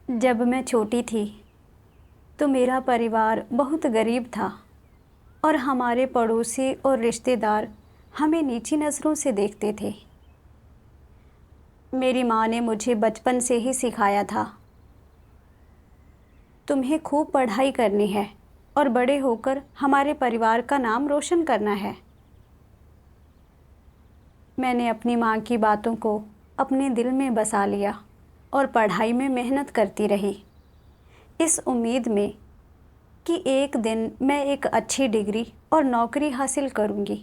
जब मैं छोटी थी तो मेरा परिवार बहुत गरीब था और हमारे पड़ोसी और रिश्तेदार हमें नीची नज़रों से देखते थे। मेरी माँ ने मुझे बचपन से ही सिखाया था, तुम्हें खूब पढ़ाई करनी है और बड़े होकर हमारे परिवार का नाम रोशन करना है। मैंने अपनी माँ की बातों को अपने दिल में बसा लिया और पढ़ाई में मेहनत करती रही, इस उम्मीद में कि एक दिन मैं एक अच्छी डिग्री और नौकरी हासिल करूंगी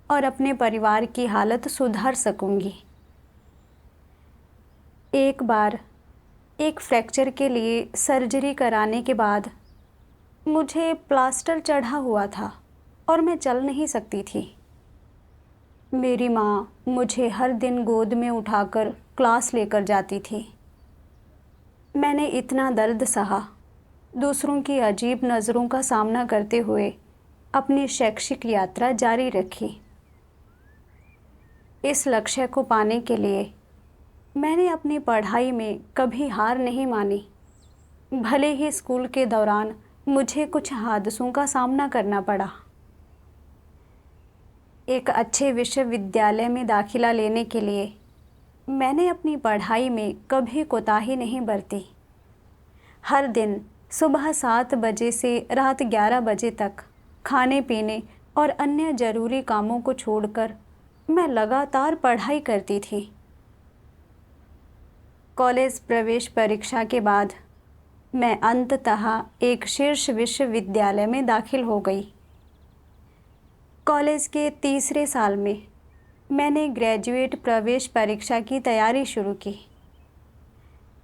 और अपने परिवार की हालत सुधार सकूंगी। एक बार एक फ्रैक्चर के लिए सर्जरी कराने के बाद मुझे प्लास्टर चढ़ा हुआ था और मैं चल नहीं सकती थी। मेरी माँ मुझे हर दिन गोद में उठाकर क्लास लेकर जाती थी। मैंने इतना दर्द सहा, दूसरों की अजीब नज़रों का सामना करते हुए अपनी शैक्षिक यात्रा जारी रखी। इस लक्ष्य को पाने के लिए मैंने अपनी पढ़ाई में कभी हार नहीं मानी, भले ही स्कूल के दौरान मुझे कुछ हादसों का सामना करना पड़ा। एक अच्छे विश्वविद्यालय में दाखिला लेने के लिए मैंने अपनी पढ़ाई में कभी कोताही नहीं बरती। हर दिन सुबह 7 बजे से रात 11 बजे तक खाने पीने और अन्य ज़रूरी कामों को छोड़कर मैं लगातार पढ़ाई करती थी। कॉलेज प्रवेश परीक्षा के बाद मैं अंततः एक शीर्ष विश्वविद्यालय में दाखिल हो गई। कॉलेज के तीसरे साल में मैंने ग्रेजुएट प्रवेश परीक्षा की तैयारी शुरू की।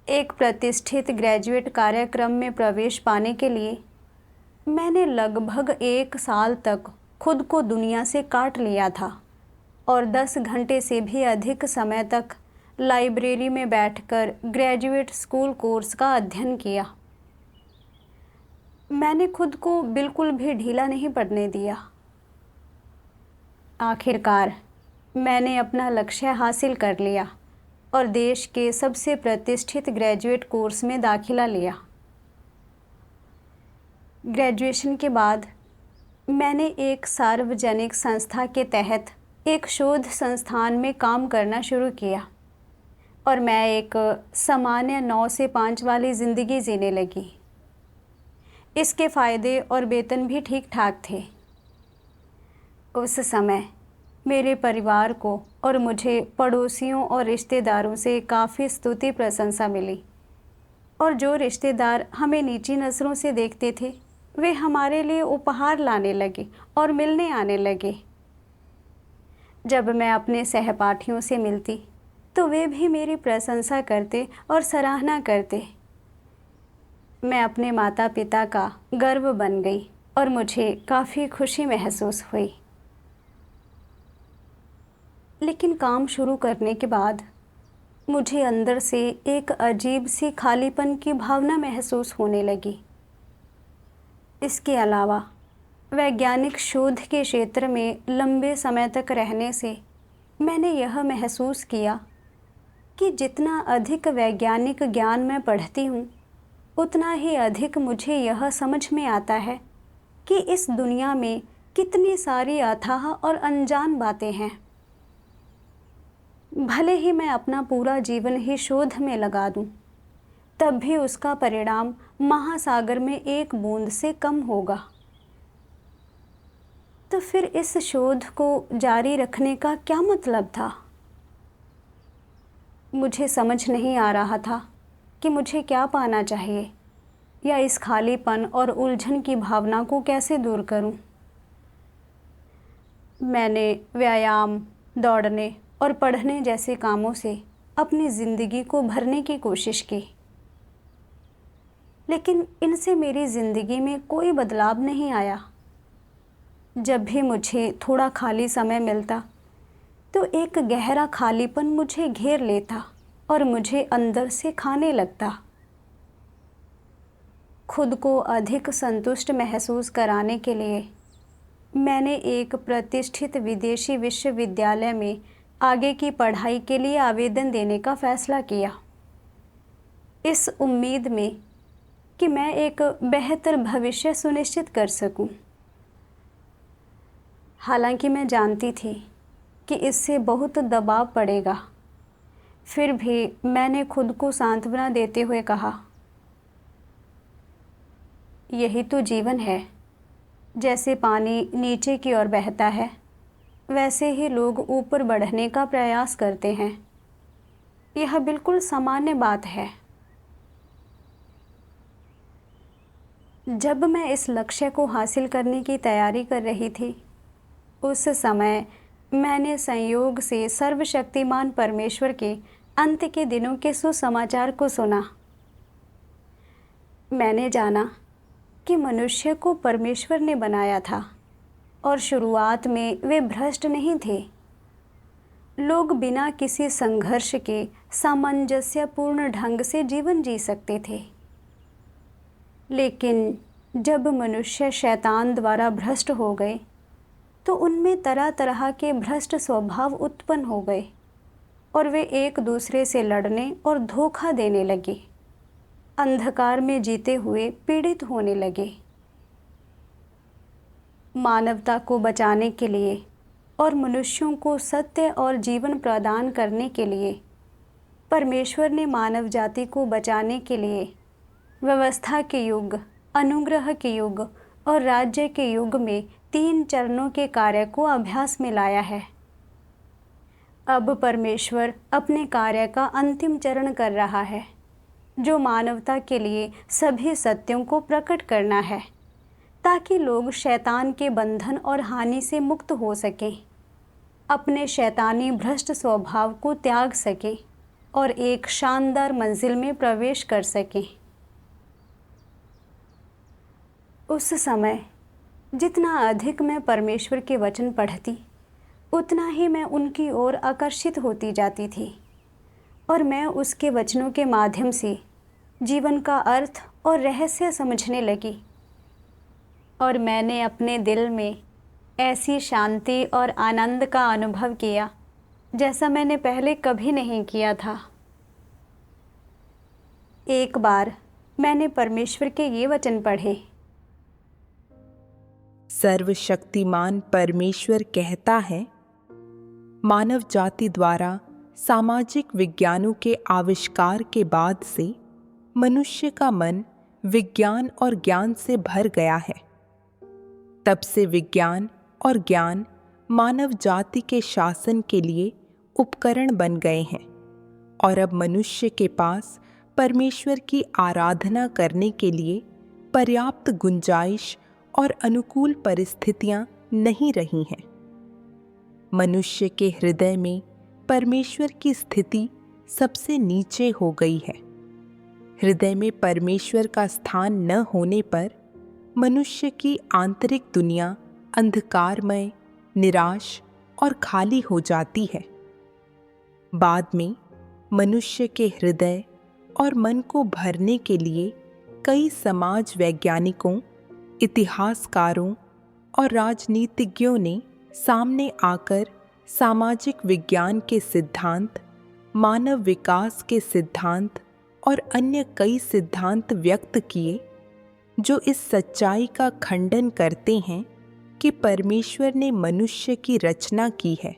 एक प्रतिष्ठित ग्रेजुएट कार्यक्रम में प्रवेश पाने के लिए मैंने लगभग 1 साल तक खुद को दुनिया से काट लिया था और 10 घंटे से भी अधिक समय तक लाइब्रेरी में बैठकर ग्रेजुएट स्कूल कोर्स का अध्ययन किया। मैंने खुद को बिल्कुल भी ढीला नहीं पड़ने दिया। आखिरकार मैंने अपना लक्ष्य हासिल कर लिया और देश के सबसे प्रतिष्ठित ग्रेजुएट कोर्स में दाखिला लिया। ग्रेजुएशन के बाद मैंने एक सार्वजनिक संस्था के तहत एक शोध संस्थान में काम करना शुरू किया और मैं एक सामान्य 9 से 5 वाली ज़िंदगी जीने लगी। इसके फ़ायदे और वेतन भी ठीक ठाक थे। उस समय मेरे परिवार को और मुझे पड़ोसियों और रिश्तेदारों से काफ़ी स्तुति प्रशंसा मिली और जो रिश्तेदार हमें नीची नज़रों से देखते थे वे हमारे लिए उपहार लाने लगे और मिलने आने लगे। जब मैं अपने सहपाठियों से मिलती तो वे भी मेरी प्रशंसा करते और सराहना करते। मैं अपने माता पिता का गर्व बन गई और मुझे काफ़ी खुशी महसूस हुई। लेकिन काम शुरू करने के बाद मुझे अंदर से एक अजीब सी खालीपन की भावना महसूस होने लगी। इसके अलावा वैज्ञानिक शोध के क्षेत्र में लंबे समय तक रहने से मैंने यह महसूस किया कि जितना अधिक वैज्ञानिक ज्ञान मैं पढ़ती हूँ उतना ही अधिक मुझे यह समझ में आता है कि इस दुनिया में कितनी सारी अथाह और अनजान बातें हैं। भले ही मैं अपना पूरा जीवन ही शोध में लगा दूं, तब भी उसका परिणाम महासागर में एक बूंद से कम होगा। तो फिर इस शोध को जारी रखने का क्या मतलब था? मुझे समझ नहीं आ रहा था कि मुझे क्या पाना चाहिए या इस खालीपन और उलझन की भावना को कैसे दूर करूं। मैंने व्यायाम, दौड़ने और पढ़ने जैसे कामों से अपनी ज़िंदगी को भरने की कोशिश की, लेकिन इनसे मेरी ज़िंदगी में कोई बदलाव नहीं आया। जब भी मुझे थोड़ा खाली समय मिलता तो एक गहरा खालीपन मुझे घेर लेता और मुझे अंदर से खाने लगता। खुद को अधिक संतुष्ट महसूस कराने के लिए मैंने एक प्रतिष्ठित विदेशी विश्वविद्यालय में आगे की पढ़ाई के लिए आवेदन देने का फ़ैसला किया। इस उम्मीद में कि मैं एक बेहतर भविष्य सुनिश्चित कर सकूं। हालांकि मैं जानती थी कि इससे बहुत दबाव पड़ेगा, फिर भी मैंने खुद को सांत्वना देते हुए कहा, यही तो जीवन है। जैसे पानी नीचे की ओर बहता है, वैसे ही लोग ऊपर बढ़ने का प्रयास करते हैं। यह बिल्कुल सामान्य बात है। जब मैं इस लक्ष्य को हासिल करने की तैयारी कर रही थी, उस समय मैंने संयोग से सर्वशक्तिमान परमेश्वर के अंत के दिनों के सुसमाचार को सुना। मैंने जाना कि मनुष्य को परमेश्वर ने बनाया था और शुरुआत में वे भ्रष्ट नहीं थे। लोग बिना किसी संघर्ष के सामंजस्यपूर्ण ढंग से जीवन जी सकते थे। लेकिन जब मनुष्य शैतान द्वारा भ्रष्ट हो गए, तो उनमें तरह तरह के भ्रष्ट स्वभाव उत्पन्न हो गए और वे एक दूसरे से लड़ने और धोखा देने लगे, अंधकार में जीते हुए पीड़ित होने लगे। मानवता को बचाने के लिए और मनुष्यों को सत्य और जीवन प्रदान करने के लिए परमेश्वर ने मानव जाति को बचाने के लिए व्यवस्था के युग, अनुग्रह के युग और राज्य के युग में 3 चरणों के कार्य को अभ्यास में लाया है। अब परमेश्वर अपने कार्य का अंतिम चरण कर रहा है, जो मानवता के लिए सभी सत्यों को प्रकट करना है, ताकि लोग शैतान के बंधन और हानि से मुक्त हो सकें, अपने शैतानी भ्रष्ट स्वभाव को त्याग सकें और एक शानदार मंजिल में प्रवेश कर सकें। उस समय जितना अधिक मैं परमेश्वर के वचन पढ़ती, उतना ही मैं उनकी ओर आकर्षित होती जाती थी और मैं उसके वचनों के माध्यम से जीवन का अर्थ और रहस्य समझने लगी। और मैंने अपने दिल में ऐसी शांति और आनंद का अनुभव किया जैसा मैंने पहले कभी नहीं किया था। एक बार मैंने परमेश्वर के ये वचन पढ़े, सर्वशक्तिमान परमेश्वर कहता है, मानव जाति द्वारा सामाजिक विज्ञानों के आविष्कार के बाद से मनुष्य का मन विज्ञान और ज्ञान से भर गया है। तब से विज्ञान और ज्ञान मानव जाति के शासन के लिए उपकरण बन गए हैं और अब मनुष्य के पास परमेश्वर की आराधना करने के लिए पर्याप्त गुंजाइश और अनुकूल परिस्थितियां नहीं रही हैं। मनुष्य के हृदय में परमेश्वर की स्थिति सबसे नीचे हो गई है। हृदय में परमेश्वर का स्थान न होने पर मनुष्य की आंतरिक दुनिया अंधकारमय, निराश और खाली हो जाती है। बाद में मनुष्य के हृदय और मन को भरने के लिए कई समाज वैज्ञानिकों, इतिहासकारों और राजनीतिज्ञों ने सामने आकर सामाजिक विज्ञान के सिद्धांत, मानव विकास के सिद्धांत और अन्य कई सिद्धांत व्यक्त किए, जो इस सच्चाई का खंडन करते हैं कि परमेश्वर ने मनुष्य की रचना की है।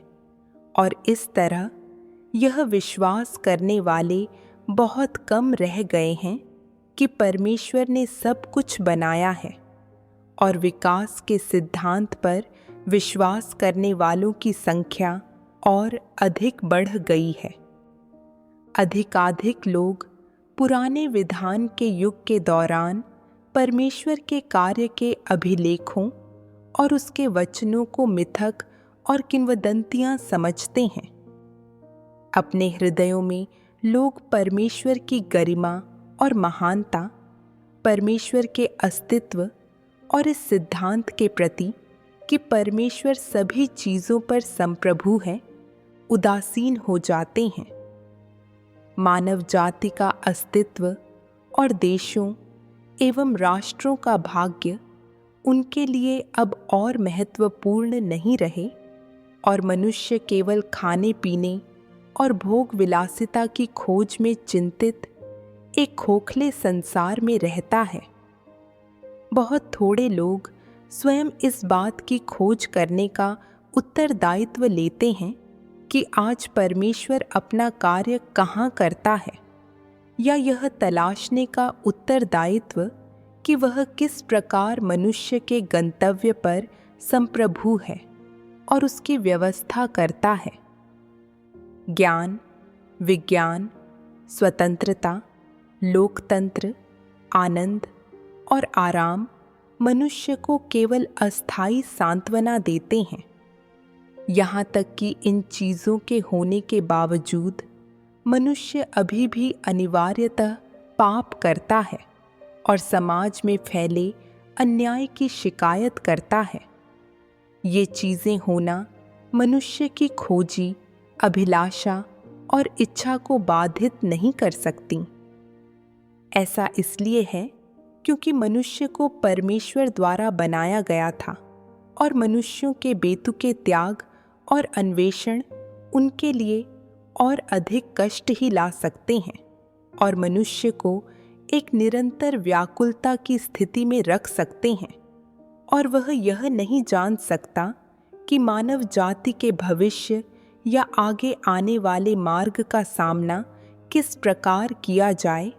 और इस तरह यह विश्वास करने वाले बहुत कम रह गए हैं कि परमेश्वर ने सब कुछ बनाया है, और विकास के सिद्धांत पर विश्वास करने वालों की संख्या और अधिक बढ़ गई है। अधिकाधिक लोग पुराने विधान के युग के दौरान परमेश्वर के कार्य के अभिलेखों और उसके वचनों को मिथक और किंवदंतियां समझते हैं। अपने हृदयों में लोग परमेश्वर की गरिमा और महानता, परमेश्वर के अस्तित्व और इस सिद्धांत के प्रति कि परमेश्वर सभी चीज़ों पर संप्रभु है, उदासीन हो जाते हैं। मानव जाति का अस्तित्व और देशों एवं राष्ट्रों का भाग्य उनके लिए अब और महत्वपूर्ण नहीं रहे, और मनुष्य केवल खाने पीने और भोग विलासिता की खोज में चिंतित एक खोखले संसार में रहता है। बहुत थोड़े लोग स्वयं इस बात की खोज करने का उत्तरदायित्व लेते हैं कि आज परमेश्वर अपना कार्य कहाँ करता है, या यह तलाशने का उत्तरदायित्व कि वह किस प्रकार मनुष्य के गंतव्य पर संप्रभु है और उसकी व्यवस्था करता है। ज्ञान, विज्ञान, स्वतंत्रता, लोकतंत्र, आनंद और आराम मनुष्य को केवल अस्थायी सांत्वना देते हैं। यहाँ तक कि इन चीज़ों के होने के बावजूद मनुष्य अभी भी अनिवार्यतः पाप करता है और समाज में फैले अन्याय की शिकायत करता है। ये चीज़ें होना मनुष्य की खोजी, अभिलाषा और इच्छा को बाधित नहीं कर सकती। ऐसा इसलिए है क्योंकि मनुष्य को परमेश्वर द्वारा बनाया गया था और मनुष्यों के बेतुके त्याग और अन्वेषण उनके लिए और अधिक कष्ट ही ला सकते हैं और मनुष्य को एक निरंतर व्याकुलता की स्थिति में रख सकते हैं, और वह यह नहीं जान सकता कि मानव जाति के भविष्य या आगे आने वाले मार्ग का सामना किस प्रकार किया जाए,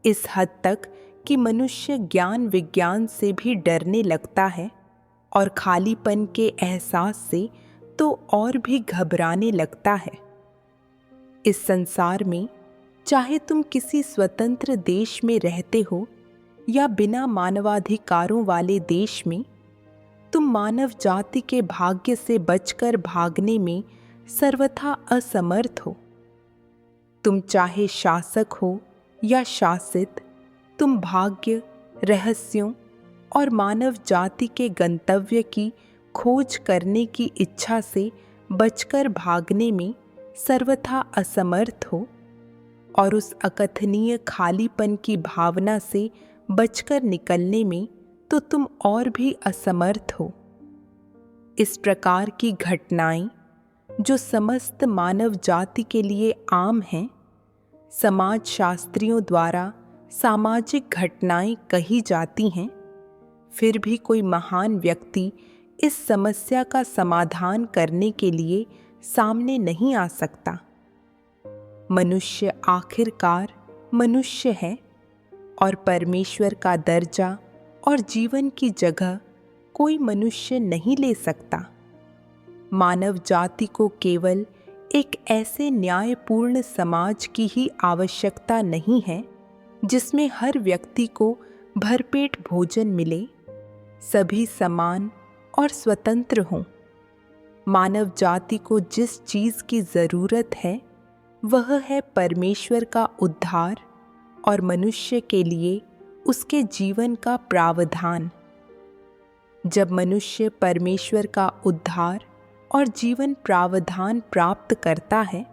इस हद तक कि मनुष्य ज्ञान विज्ञान से भी डरने लगता है और खालीपन के एहसास से तो और भी घबराने लगता है। इस संसार में चाहे तुम किसी स्वतंत्र देश में रहते हो या बिना मानवाधिकारों वाले देश में, तुम मानव जाति के भाग्य से बचकर भागने में सर्वथा असमर्थ हो। तुम चाहे शासक हो या शासित, तुम भाग्य, रहस्यों और मानव जाति के गंतव्य की खोज करने की इच्छा से बचकर भागने में सर्वथा असमर्थ हो, और उस अकथनीय खालीपन की भावना से बचकर निकलने में तो तुम और भी असमर्थ हो। इस प्रकार की घटनाएं, जो समस्त मानव जाति के लिए आम हैं, समाजशास्त्रियों द्वारा सामाजिक घटनाएं कही जाती हैं, फिर भी कोई महान व्यक्ति इस समस्या का समाधान करने के लिए सामने नहीं आ सकता। मनुष्य आखिरकार मनुष्य है और परमेश्वर का दर्जा और जीवन की जगह कोई मनुष्य नहीं ले सकता। मानव जाति को केवल एक ऐसे न्यायपूर्ण समाज की ही आवश्यकता नहीं है जिसमें हर व्यक्ति को भरपेट भोजन मिले, सभी समान और स्वतंत्र हों। मानव जाति को जिस चीज़ की ज़रूरत है वह है परमेश्वर का उद्धार और मनुष्य के लिए उसके जीवन का प्रावधान। जब मनुष्य परमेश्वर का उद्धार और जीवन प्रावधान प्राप्त करता है,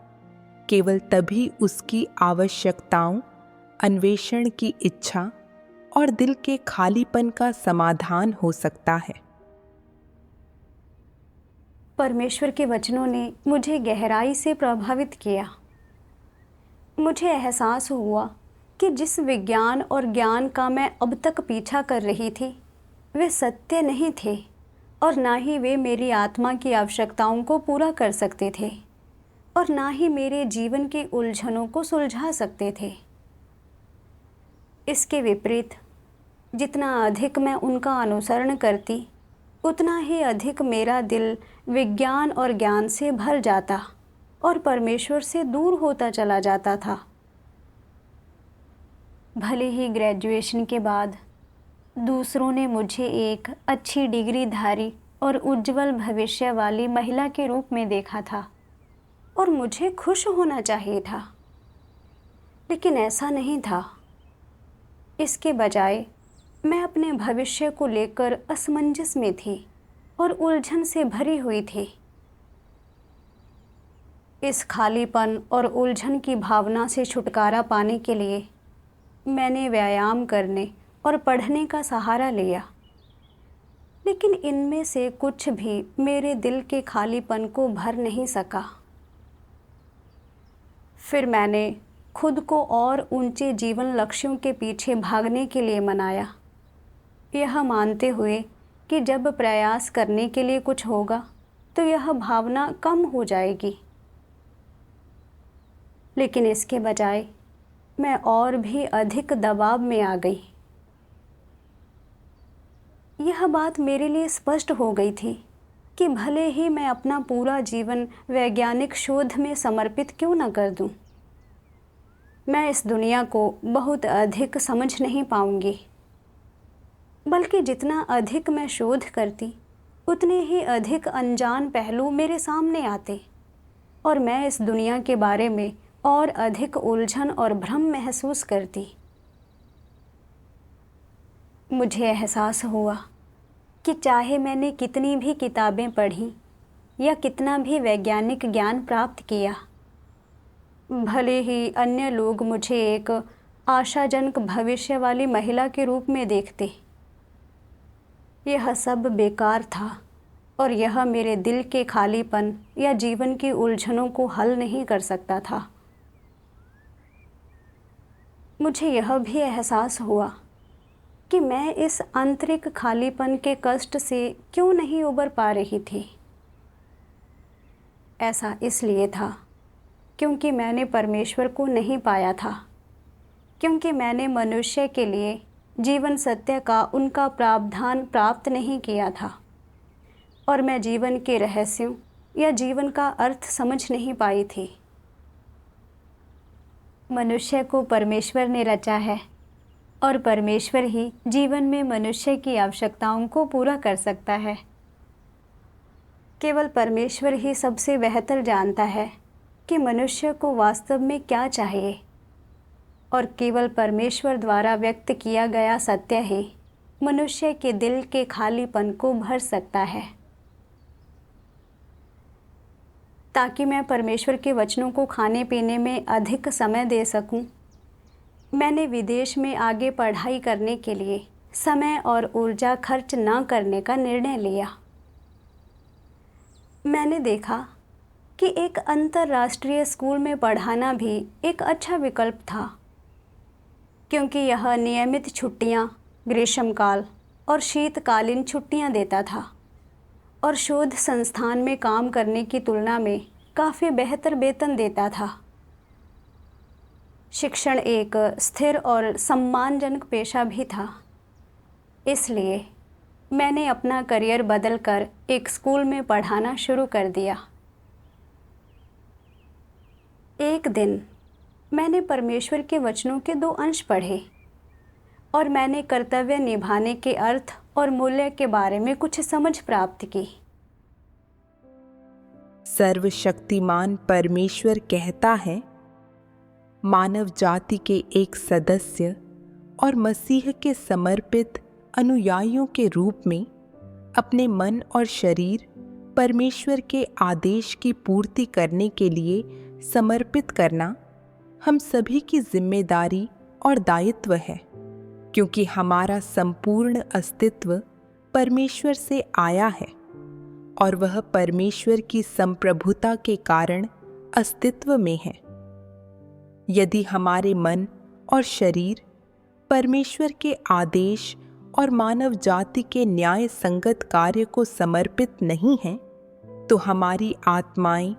केवल तभी उसकी आवश्यकताओं, अन्वेषण की इच्छा और दिल के खालीपन का समाधान हो सकता है। परमेश्वर के वचनों ने मुझे गहराई से प्रभावित किया। मुझे एहसास हुआ कि जिस विज्ञान और ज्ञान का मैं अब तक पीछा कर रही थी, वे सत्य नहीं थे और ना ही वे मेरी आत्मा की आवश्यकताओं को पूरा कर सकते थे और ना ही मेरे जीवन की उलझनों को सुलझा सकते थे। इसके विपरीत, जितना अधिक मैं उनका अनुसरण करती, उतना ही अधिक मेरा दिल विज्ञान और ज्ञान से भर जाता और परमेश्वर से दूर होता चला जाता था। भले ही ग्रेजुएशन के बाद दूसरों ने मुझे एक अच्छी डिग्रीधारी और उज्जवल भविष्य वाली महिला के रूप में देखा था और मुझे खुश होना चाहिए था, लेकिन ऐसा नहीं था। इसके बजाय मैं अपने भविष्य को लेकर असमंजस में थी और उलझन से भरी हुई थी। इस खालीपन और उलझन की भावना से छुटकारा पाने के लिए मैंने व्यायाम करने और पढ़ने का सहारा लिया, लेकिन इनमें से कुछ भी मेरे दिल के खालीपन को भर नहीं सका। फिर मैंने खुद को और ऊंचे जीवन लक्ष्यों के पीछे भागने के लिए मनाया, यह मानते हुए कि जब प्रयास करने के लिए कुछ होगा तो यह भावना कम हो जाएगी। लेकिन इसके बजाय मैं और भी अधिक दबाव में आ गई। यह बात मेरे लिए स्पष्ट हो गई थी कि भले ही मैं अपना पूरा जीवन वैज्ञानिक शोध में समर्पित क्यों न कर दूं, मैं इस दुनिया को बहुत अधिक समझ नहीं पाऊंगी। बल्कि जितना अधिक मैं शोध करती, उतने ही अधिक अनजान पहलू मेरे सामने आते और मैं इस दुनिया के बारे में और अधिक उलझन और भ्रम महसूस करती। मुझे एहसास हुआ कि चाहे मैंने कितनी भी किताबें पढ़ी या कितना भी वैज्ञानिक ज्ञान प्राप्त किया, भले ही अन्य लोग मुझे एक आशाजनक भविष्य वाली महिला के रूप में देखते, यह सब बेकार था और यह मेरे दिल के खालीपन या जीवन की उलझनों को हल नहीं कर सकता था। मुझे यह भी एहसास हुआ कि मैं इस आंतरिक खालीपन के कष्ट से क्यों नहीं उबर पा रही थी। ऐसा इसलिए था क्योंकि मैंने परमेश्वर को नहीं पाया था, क्योंकि मैंने मनुष्य के लिए जीवन सत्य का उनका प्रावधान प्राप्त नहीं किया था और मैं जीवन के रहस्यों या जीवन का अर्थ समझ नहीं पाई थी। मनुष्य को परमेश्वर ने रचा है और परमेश्वर ही जीवन में मनुष्य की आवश्यकताओं को पूरा कर सकता है। केवल परमेश्वर ही सबसे बेहतर जानता है कि मनुष्य को वास्तव में क्या चाहिए और केवल परमेश्वर द्वारा व्यक्त किया गया सत्य ही मनुष्य के दिल के खालीपन को भर सकता है। ताकि मैं परमेश्वर के वचनों को खाने पीने में अधिक समय दे सकूं, मैंने विदेश में आगे पढ़ाई करने के लिए समय और ऊर्जा खर्च न करने का निर्णय लिया। मैंने देखा कि एक अंतर्राष्ट्रीय स्कूल में पढ़ाना भी एक अच्छा विकल्प था, क्योंकि यह नियमित छुट्टियां, ग्रीष्मकाल और शीतकालीन छुट्टियां देता था और शोध संस्थान में काम करने की तुलना में काफ़ी बेहतर वेतन देता था। शिक्षण एक स्थिर और सम्मानजनक पेशा भी था। इसलिए मैंने अपना करियर बदलकर एक स्कूल में पढ़ाना शुरू कर दिया। एक दिन मैंने परमेश्वर के वचनों के 2 अंश पढ़े और मैंने कर्तव्य निभाने के अर्थ और मूल्य के बारे में कुछ समझ प्राप्त की। सर्वशक्तिमान परमेश्वर कहता है, मानव जाति के एक सदस्य और मसीह के समर्पित अनुयायियों के रूप में अपने मन और शरीर परमेश्वर के आदेश की पूर्ति करने के लिए समर्पित करना हम सभी की जिम्मेदारी और दायित्व है, क्योंकि हमारा संपूर्ण अस्तित्व परमेश्वर से आया है और वह परमेश्वर की संप्रभुता के कारण अस्तित्व में है। यदि हमारे मन और शरीर परमेश्वर के आदेश और मानव जाति के न्याय संगत कार्य को समर्पित नहीं हैं, तो हमारी आत्माएं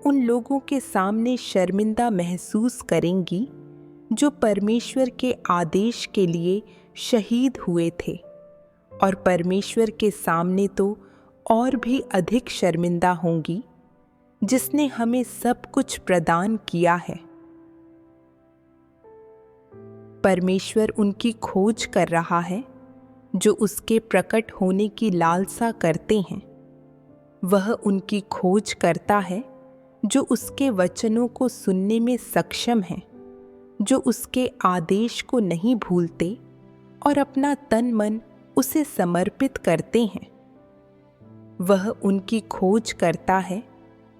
उन लोगों के सामने शर्मिंदा महसूस करेंगी जो परमेश्वर के आदेश के लिए शहीद हुए थे, और परमेश्वर के सामने तो और भी अधिक शर्मिंदा होंगी, जिसने हमें सब कुछ प्रदान किया है। परमेश्वर उनकी खोज कर रहा है जो उसके प्रकट होने की लालसा करते हैं। वह उनकी खोज करता है जो उसके वचनों को सुनने में सक्षम हैं, जो उसके आदेश को नहीं भूलते और अपना तन मन उसे समर्पित करते हैं। वह उनकी खोज करता है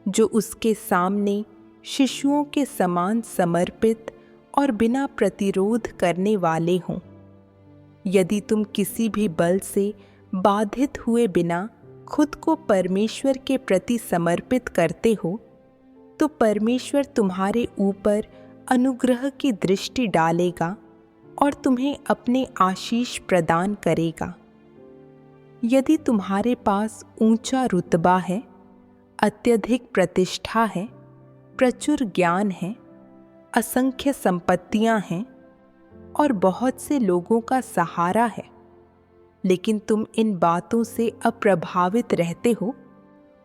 जो उसके सामने शिशुओं के समान समर्पित और बिना प्रतिरोध करने वाले हों। यदि तुम किसी भी बल से बाधित हुए बिना खुद को परमेश्वर के प्रति समर्पित करते हो, तो परमेश्वर तुम्हारे ऊपर अनुग्रह की दृष्टि डालेगा और तुम्हें अपने आशीष प्रदान करेगा। यदि तुम्हारे पास ऊंचा रुतबा है, अत्यधिक प्रतिष्ठा है, प्रचुर ज्ञान है, असंख्य संपत्तियां हैं और बहुत से लोगों का सहारा है, लेकिन तुम इन बातों से अप्रभावित रहते हो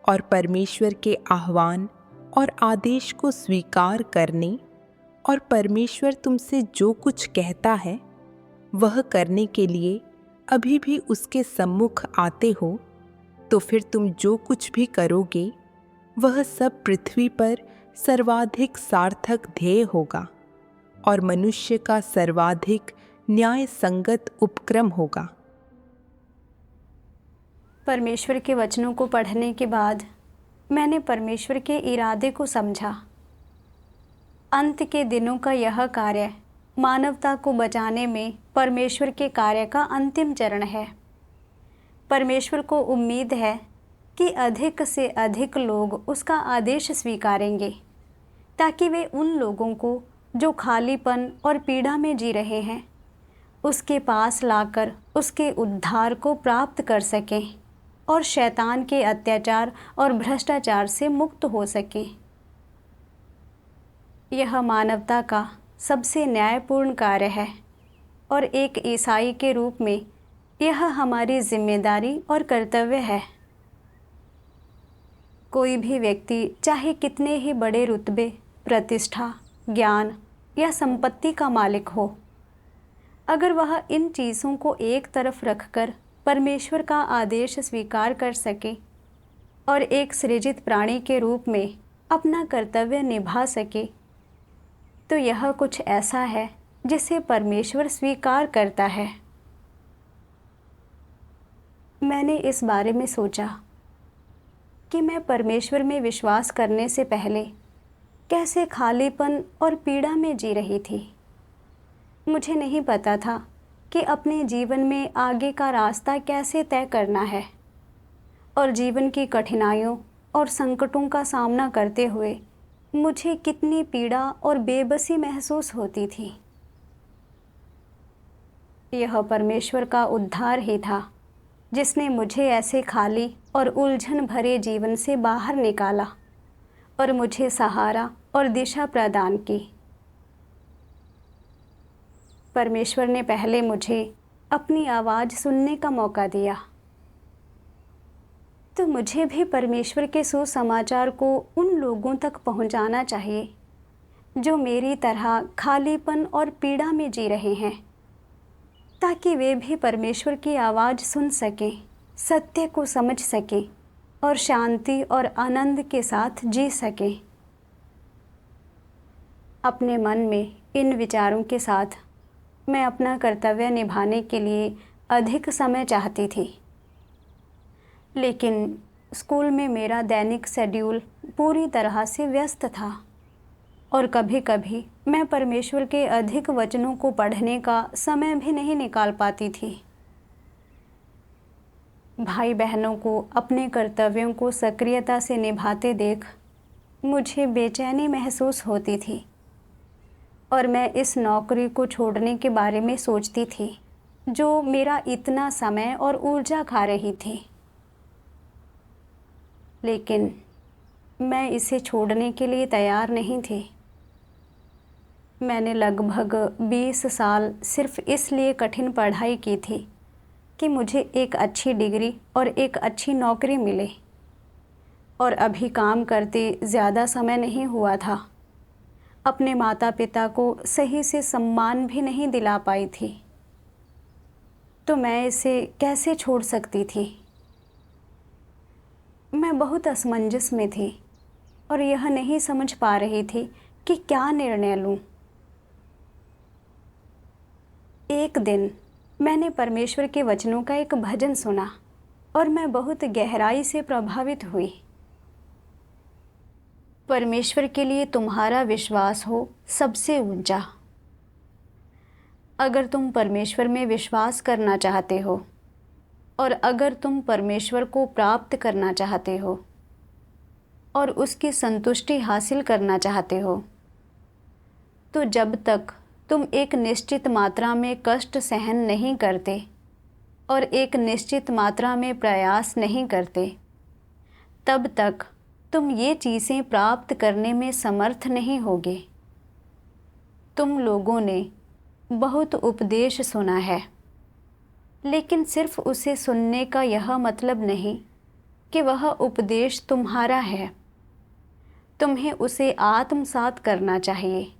और परमेश्वर के आह्वान और आदेश को स्वीकार करने और परमेश्वर तुमसे जो कुछ कहता है वह करने के लिए अभी भी उसके सम्मुख आते हो, तो फिर तुम जो कुछ भी करोगे वह सब पृथ्वी पर सर्वाधिक सार्थक ध्येय होगा और मनुष्य का सर्वाधिक न्याय संगत उपक्रम होगा। परमेश्वर के वचनों को पढ़ने के बाद मैंने परमेश्वर के इरादे को समझा। अंत के दिनों का यह कार्य मानवता को बचाने में परमेश्वर के कार्य का अंतिम चरण है। परमेश्वर को उम्मीद है कि अधिक से अधिक लोग उसका आदेश स्वीकारेंगे, ताकि वे उन लोगों को जो खालीपन और पीड़ा में जी रहे हैं उसके पास लाकर उसके उद्धार को प्राप्त कर सकें और शैतान के अत्याचार और भ्रष्टाचार से मुक्त हो सकें। यह मानवता का सबसे न्यायपूर्ण कार्य है और एक ईसाई के रूप में यह हमारी जिम्मेदारी और कर्तव्य है। कोई भी व्यक्ति चाहे कितने ही बड़े रुतबे, प्रतिष्ठा, ज्ञान या संपत्ति का मालिक हो, अगर वह इन चीज़ों को एक तरफ रखकर परमेश्वर का आदेश स्वीकार कर सके और एक सृजित प्राणी के रूप में अपना कर्तव्य निभा सके, तो यह कुछ ऐसा है जिसे परमेश्वर स्वीकार करता है। मैंने इस बारे में सोचा कि मैं परमेश्वर में विश्वास करने से पहले कैसे खालीपन और पीड़ा में जी रही थी। मुझे नहीं पता था कि अपने जीवन में आगे का रास्ता कैसे तय करना है और जीवन की कठिनाइयों और संकटों का सामना करते हुए मुझे कितनी पीड़ा और बेबसी महसूस होती थी। यह परमेश्वर का उद्धार ही था जिसने मुझे ऐसे खाली और उलझन भरे जीवन से बाहर निकाला और मुझे सहारा और दिशा प्रदान की। परमेश्वर ने पहले मुझे अपनी आवाज़ सुनने का मौका दिया, तो मुझे भी परमेश्वर के सुसमाचार को उन लोगों तक पहुंचाना चाहिए जो मेरी तरह खालीपन और पीड़ा में जी रहे हैं, ताकि वे भी परमेश्वर की आवाज़ सुन सकें, सत्य को समझ सकें और शांति और आनंद के साथ जी सकें। अपने मन में इन विचारों के साथ मैं अपना कर्तव्य निभाने के लिए अधिक समय चाहती थी, लेकिन स्कूल में मेरा दैनिक शेड्यूल पूरी तरह से व्यस्त था और कभी कभी मैं परमेश्वर के अधिक वचनों को पढ़ने का समय भी नहीं निकाल पाती थी। भाई बहनों को अपने कर्तव्यों को सक्रियता से निभाते देख मुझे बेचैनी महसूस होती थी और मैं इस नौकरी को छोड़ने के बारे में सोचती थी जो मेरा इतना समय और ऊर्जा खा रही थी। लेकिन मैं इसे छोड़ने के लिए तैयार नहीं थी। मैंने लगभग 20 साल सिर्फ इसलिए कठिन पढ़ाई की थी कि मुझे एक अच्छी डिग्री और एक अच्छी नौकरी मिले, और अभी काम करते ज़्यादा समय नहीं हुआ था। अपने माता पिता को सही से सम्मान भी नहीं दिला पाई थी, तो मैं इसे कैसे छोड़ सकती थी। मैं बहुत असमंजस में थी और यह नहीं समझ पा रही थी कि क्या निर्णय लूं। एक दिन मैंने परमेश्वर के वचनों का एक भजन सुना और मैं बहुत गहराई से प्रभावित हुई। परमेश्वर के लिए तुम्हारा विश्वास हो सबसे ऊंचा। अगर तुम परमेश्वर में विश्वास करना चाहते हो और अगर तुम परमेश्वर को प्राप्त करना चाहते हो और उसकी संतुष्टि हासिल करना चाहते हो, तो जब तक तुम एक निश्चित मात्रा में कष्ट सहन नहीं करते और एक निश्चित मात्रा में प्रयास नहीं करते, तब तक तुम ये चीज़ें प्राप्त करने में समर्थ नहीं होगे। तुम लोगों ने बहुत उपदेश सुना है, लेकिन सिर्फ उसे सुनने का यह मतलब नहीं कि वह उपदेश तुम्हारा है। तुम्हें उसे आत्मसात करना चाहिए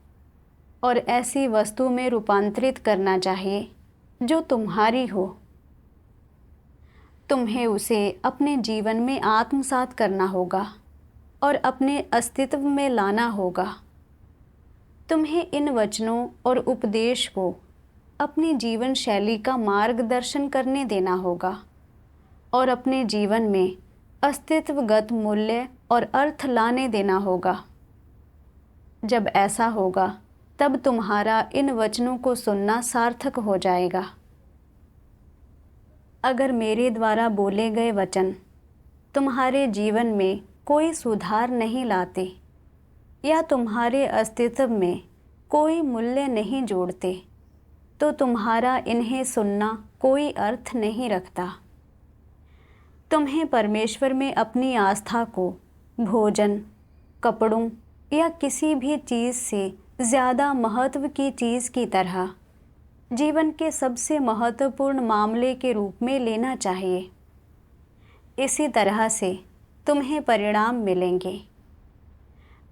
और ऐसी वस्तु में रूपांतरित करना चाहिए जो तुम्हारी हो। तुम्हें उसे अपने जीवन में आत्मसात करना होगा और अपने अस्तित्व में लाना होगा। तुम्हें इन वचनों और उपदेश को अपनी जीवन शैली का मार्गदर्शन करने देना होगा और अपने जीवन में अस्तित्वगत मूल्य और अर्थ लाने देना होगा। जब ऐसा होगा तब तुम्हारा इन वचनों को सुनना सार्थक हो जाएगा। अगर मेरे द्वारा बोले गए वचन तुम्हारे जीवन में कोई सुधार नहीं लाते या तुम्हारे अस्तित्व में कोई मूल्य नहीं जोड़ते, तो तुम्हारा इन्हें सुनना कोई अर्थ नहीं रखता। तुम्हें परमेश्वर में अपनी आस्था को भोजन, कपड़ों या किसी भी चीज़ से ज़्यादा महत्व की चीज़ की तरह जीवन के सबसे महत्वपूर्ण मामले के रूप में लेना चाहिए। इसी तरह से तुम्हें परिणाम मिलेंगे।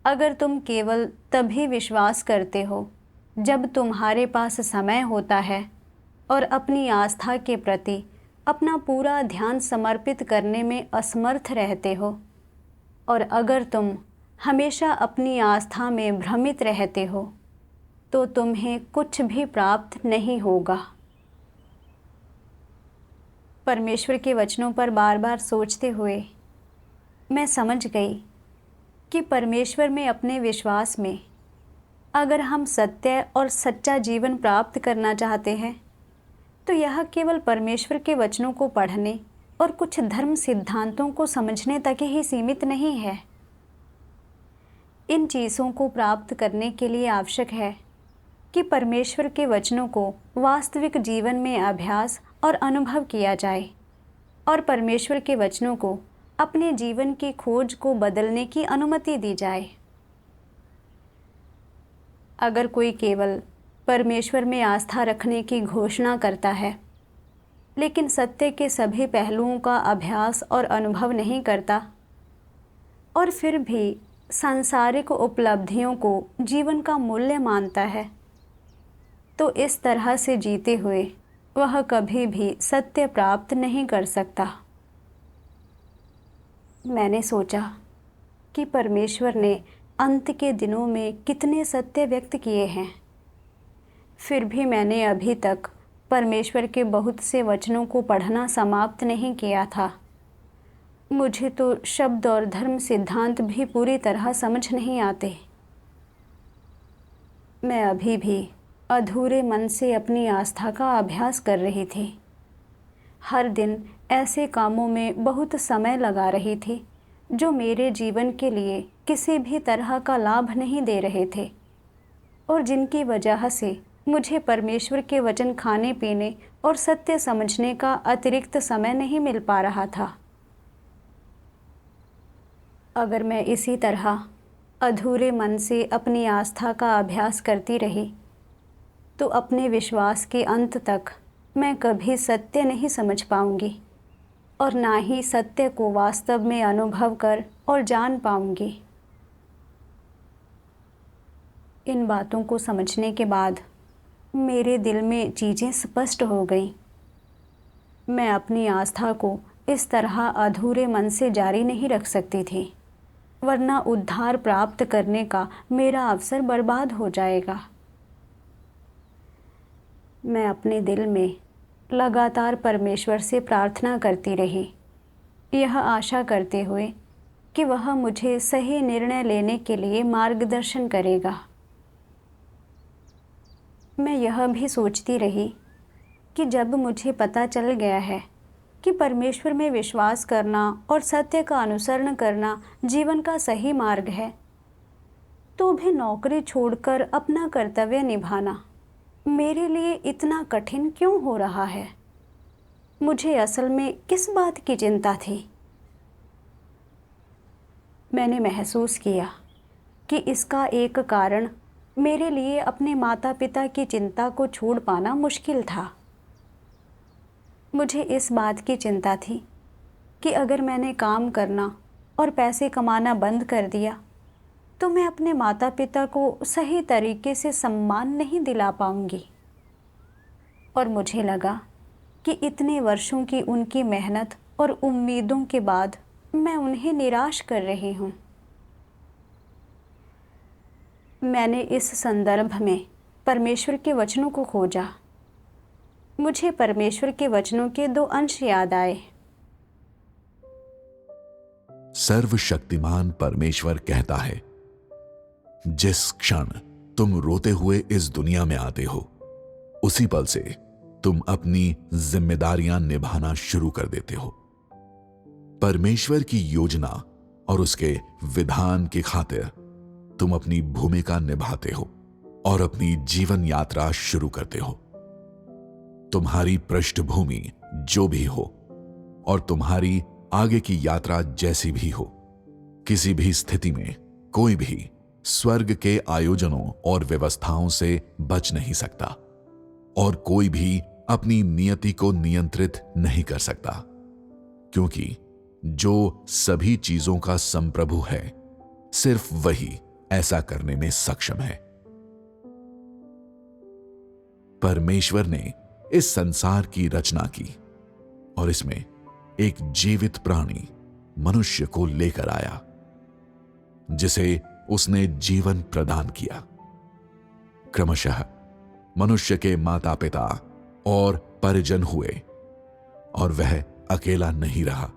अगर तुम केवल तभी विश्वास करते हो जब तुम्हारे पास समय होता है और अपनी आस्था के प्रति अपना पूरा ध्यान समर्पित करने में असमर्थ रहते हो, और अगर तुम हमेशा अपनी आस्था में भ्रमित रहते हो, तो तुम्हें कुछ भी प्राप्त नहीं होगा। परमेश्वर के वचनों पर बार बार सोचते हुए मैं समझ गई कि परमेश्वर में अपने विश्वास में अगर हम सत्य और सच्चा जीवन प्राप्त करना चाहते हैं, तो यह केवल परमेश्वर के वचनों को पढ़ने और कुछ धर्म सिद्धांतों को समझने तक ही सीमित नहीं है। इन चीज़ों को प्राप्त करने के लिए आवश्यक है कि परमेश्वर के वचनों को वास्तविक जीवन में अभ्यास और अनुभव किया जाए और परमेश्वर के वचनों को अपने जीवन की खोज को बदलने की अनुमति दी जाए। अगर कोई केवल परमेश्वर में आस्था रखने की घोषणा करता है, लेकिन सत्य के सभी पहलुओं का अभ्यास और अनुभव नहीं करता और फिर भी सांसारिक उपलब्धियों को जीवन का मूल्य मानता है, तो इस तरह से जीते हुए वह कभी भी सत्य प्राप्त नहीं कर सकता। मैंने सोचा कि परमेश्वर ने अंत के दिनों में कितने सत्य व्यक्त किए हैं, फिर भी मैंने अभी तक परमेश्वर के बहुत से वचनों को पढ़ना समाप्त नहीं किया था। मुझे तो शब्द और धर्म सिद्धांत भी पूरी तरह समझ नहीं आते। मैं अभी भी अधूरे मन से अपनी आस्था का अभ्यास कर रही थी। हर दिन ऐसे कामों में बहुत समय लगा रही थी जो मेरे जीवन के लिए किसी भी तरह का लाभ नहीं दे रहे थे और जिनकी वजह से मुझे परमेश्वर के वचन खाने पीने और सत्य समझने का अतिरिक्त समय नहीं मिल पा रहा था। अगर मैं इसी तरह अधूरे मन से अपनी आस्था का अभ्यास करती रही, तो अपने विश्वास के अंत तक मैं कभी सत्य नहीं समझ पाऊंगी और ना ही सत्य को वास्तव में अनुभव कर और जान पाऊंगी। इन बातों को समझने के बाद मेरे दिल में चीज़ें स्पष्ट हो गईं। मैं अपनी आस्था को इस तरह अधूरे मन से जारी नहीं रख सकती थी, वरना उद्धार प्राप्त करने का मेरा अवसर बर्बाद हो जाएगा। मैं अपने दिल में लगातार परमेश्वर से प्रार्थना करती रही, यह आशा करते हुए कि वह मुझे सही निर्णय लेने के लिए मार्गदर्शन करेगा। मैं यह भी सोचती रही कि जब मुझे पता चल गया है कि परमेश्वर में विश्वास करना और सत्य का अनुसरण करना जीवन का सही मार्ग है, तो भी नौकरी छोड़कर अपना कर्तव्य निभाना मेरे लिए इतना कठिन क्यों हो रहा है? मुझे असल में किस बात की चिंता थी? मैंने महसूस किया कि इसका एक कारण मेरे लिए अपने माता पिता की चिंता को छोड़ पाना मुश्किल था। मुझे इस बात की चिंता थी कि अगर मैंने काम करना और पैसे कमाना बंद कर दिया तो मैं अपने माता पिता को सही तरीके से सम्मान नहीं दिला पाऊंगी। और मुझे लगा कि इतने वर्षों की उनकी मेहनत और उम्मीदों के बाद मैं उन्हें निराश कर रही हूँ। मैंने इस संदर्भ में परमेश्वर के वचनों को खोजा। मुझे परमेश्वर के वचनों के 2 अंश याद आए। सर्वशक्तिमान परमेश्वर कहता है, जिस क्षण तुम रोते हुए इस दुनिया में आते हो, उसी पल से तुम अपनी जिम्मेदारियां निभाना शुरू कर देते हो। परमेश्वर की योजना और उसके विधान की खातिर तुम अपनी भूमिका निभाते हो और अपनी जीवन यात्रा शुरू करते हो। तुम्हारी पृष्ठभूमि जो भी हो और तुम्हारी आगे की यात्रा जैसी भी हो, किसी भी स्थिति में कोई भी स्वर्ग के आयोजनों और व्यवस्थाओं से बच नहीं सकता और कोई भी अपनी नियति को नियंत्रित नहीं कर सकता, क्योंकि जो सभी चीजों का संप्रभु है, सिर्फ वही ऐसा करने में सक्षम है। परमेश्वर ने इस संसार की रचना की और इसमें एक जीवित प्राणी मनुष्य को लेकर आया, जिसे उसने जीवन प्रदान किया। क्रमशः मनुष्य के माता पिता और परिजन हुए और वह अकेला नहीं रहा।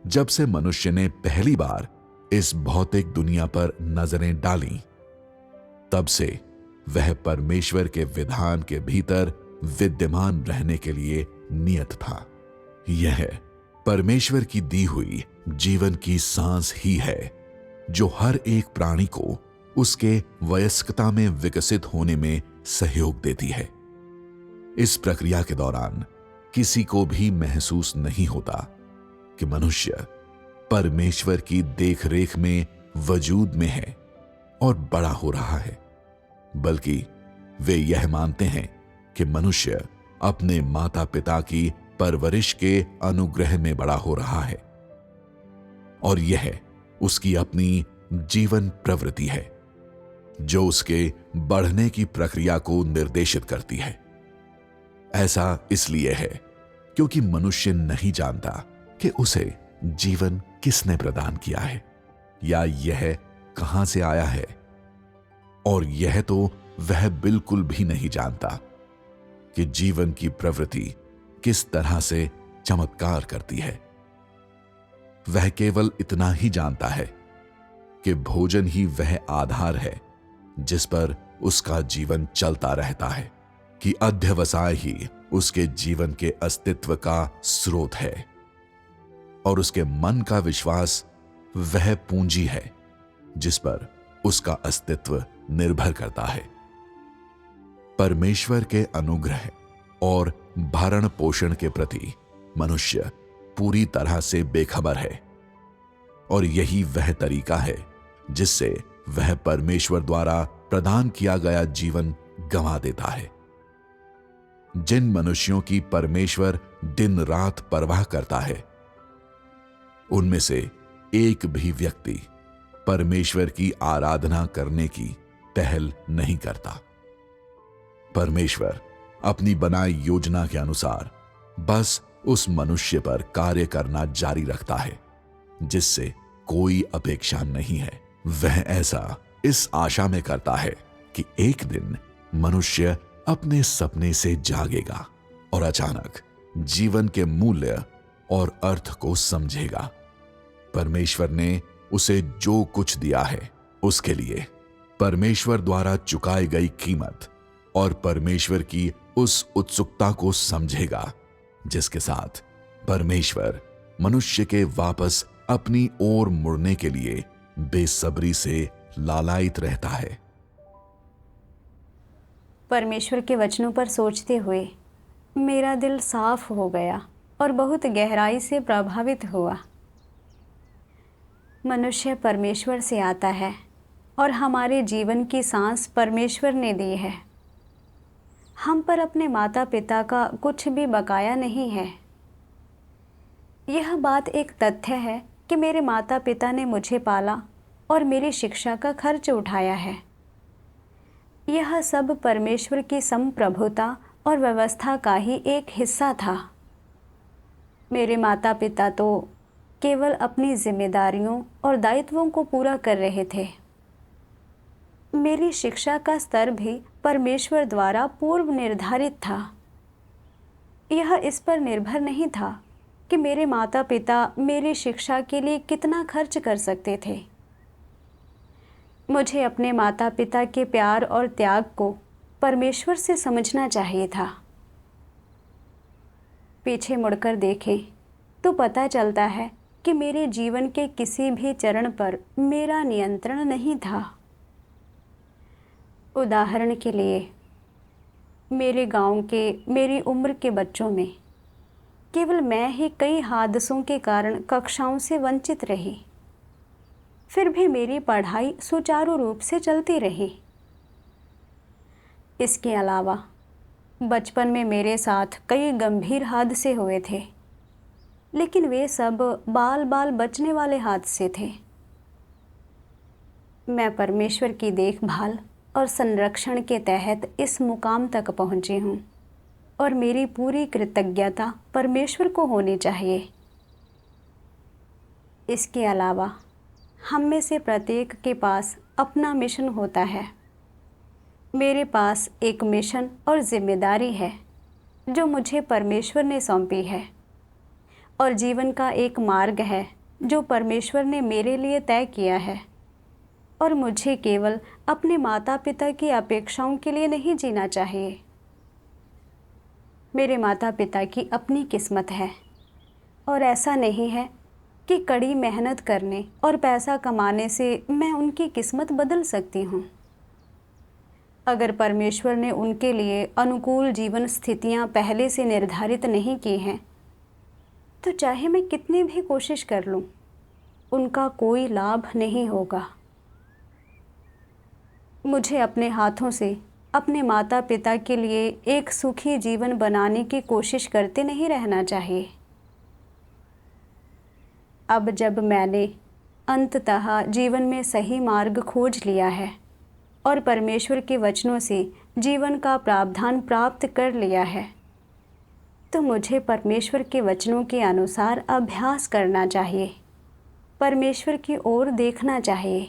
जब से मनुष्य ने पहली बार इस भौतिक दुनिया पर नजरें डाली, तब से वह परमेश्वर के विधान के भीतर विद्यमान रहने के लिए नियत था। यह परमेश्वर की दी हुई जीवन की सांस ही है जो हर एक प्राणी को उसके वयस्कता में विकसित होने में सहयोग देती है। इस प्रक्रिया के दौरान किसी को भी महसूस नहीं होता कि मनुष्य परमेश्वर की देखरेख में वजूद में है और बड़ा हो रहा है, बल्कि वे यह मानते हैं कि मनुष्य अपने माता पिता की परवरिश के अनुग्रह में बड़ा हो रहा है और यह उसकी अपनी जीवन प्रवृत्ति है जो उसके बढ़ने की प्रक्रिया को निर्देशित करती है। ऐसा इसलिए है क्योंकि मनुष्य नहीं जानता कि उसे जीवन किसने प्रदान किया है या यह कहां से आया है, और यह तो वह बिल्कुल भी नहीं जानता कि जीवन की प्रवृत्ति किस तरह से चमत्कार करती है। वह केवल इतना ही जानता है कि भोजन ही वह आधार है जिस पर उसका जीवन चलता रहता है, कि अध्यवसाय ही उसके जीवन के अस्तित्व का स्रोत है और उसके मन का विश्वास वह पूंजी है जिस पर उसका अस्तित्व निर्भर करता है। परमेश्वर के अनुग्रह और भरण पोषण के प्रति मनुष्य पूरी तरह से बेखबर है और यही वह तरीका है जिससे वह परमेश्वर द्वारा प्रदान किया गया जीवन गंवा देता है। जिन मनुष्यों की परमेश्वर दिन रात परवाह करता है, उनमें से एक भी व्यक्ति परमेश्वर की आराधना करने की पहल नहीं करता। परमेश्वर अपनी बनाई योजना के अनुसार बस उस मनुष्य पर कार्य करना जारी रखता है जिससे कोई अपेक्षा नहीं है। वह ऐसा इस आशा में करता है कि एक दिन मनुष्य अपने सपने से जागेगा और अचानक जीवन के मूल्य और अर्थ को समझेगा। परमेश्वर ने उसे जो कुछ दिया है उसके लिए परमेश्वर द्वारा चुकाई गई कीमत और परमेश्वर की उस उत्सुकता को समझेगा जिसके साथ परमेश्वर मनुष्य के वापस अपनी ओर मुड़ने के लिए बेसब्री से लालायित रहता है। परमेश्वर के वचनों पर सोचते हुए मेरा दिल साफ हो गया और बहुत गहराई से प्रभावित हुआ। मनुष्य परमेश्वर से आता है और हमारे जीवन की सांस परमेश्वर ने दी है। हम पर अपने माता पिता का कुछ भी बकाया नहीं है। यह बात एक तथ्य है कि मेरे माता पिता ने मुझे पाला और मेरी शिक्षा का खर्च उठाया है। यह सब परमेश्वर की संप्रभुता और व्यवस्था का ही एक हिस्सा था। मेरे माता पिता तो केवल अपनी जिम्मेदारियों और दायित्वों को पूरा कर रहे थे। मेरी शिक्षा का स्तर भी परमेश्वर द्वारा पूर्व निर्धारित था। यह इस पर निर्भर नहीं था कि मेरे माता पिता मेरी शिक्षा के लिए कितना खर्च कर सकते थे। मुझे अपने माता पिता के प्यार और त्याग को परमेश्वर से समझना चाहिए था। पीछे मुड़कर देखें तो पता चलता है कि मेरे जीवन के किसी भी चरण पर मेरा नियंत्रण नहीं था। उदाहरण के लिए, मेरे गांव के मेरी उम्र के बच्चों में केवल मैं ही कई हादसों के कारण कक्षाओं से वंचित रही। फिर भी मेरी पढ़ाई सुचारू रूप से चलती रही। इसके अलावा बचपन में मेरे साथ कई गंभीर हादसे हुए थे, लेकिन वे सब बाल बाल बचने वाले हादसे थे। मैं परमेश्वर की देखभाल और संरक्षण के तहत इस मुकाम तक पहुंची हूँ और मेरी पूरी कृतज्ञता परमेश्वर को होनी चाहिए। इसके अलावा हम में से प्रत्येक के पास अपना मिशन होता है। मेरे पास एक मिशन और जिम्मेदारी है जो मुझे परमेश्वर ने सौंपी है, और जीवन का एक मार्ग है जो परमेश्वर ने मेरे लिए तय किया है, और मुझे केवल अपने माता पिता की अपेक्षाओं के लिए नहीं जीना चाहिए। मेरे माता पिता की अपनी किस्मत है, और ऐसा नहीं है कि कड़ी मेहनत करने और पैसा कमाने से मैं उनकी किस्मत बदल सकती हूँ। अगर परमेश्वर ने उनके लिए अनुकूल जीवन स्थितियाँ पहले से निर्धारित नहीं की हैं, तो चाहे मैं कितनी भी कोशिश कर लूँ, उनका कोई लाभ नहीं होगा। मुझे अपने हाथों से अपने माता पिता के लिए एक सुखी जीवन बनाने की कोशिश करते नहीं रहना चाहिए। अब जब मैंने अंततः जीवन में सही मार्ग खोज लिया है और परमेश्वर के वचनों से जीवन का प्रावधान प्राप्त कर लिया है, तो मुझे परमेश्वर के वचनों के अनुसार अभ्यास करना चाहिए, परमेश्वर की ओर देखना चाहिए।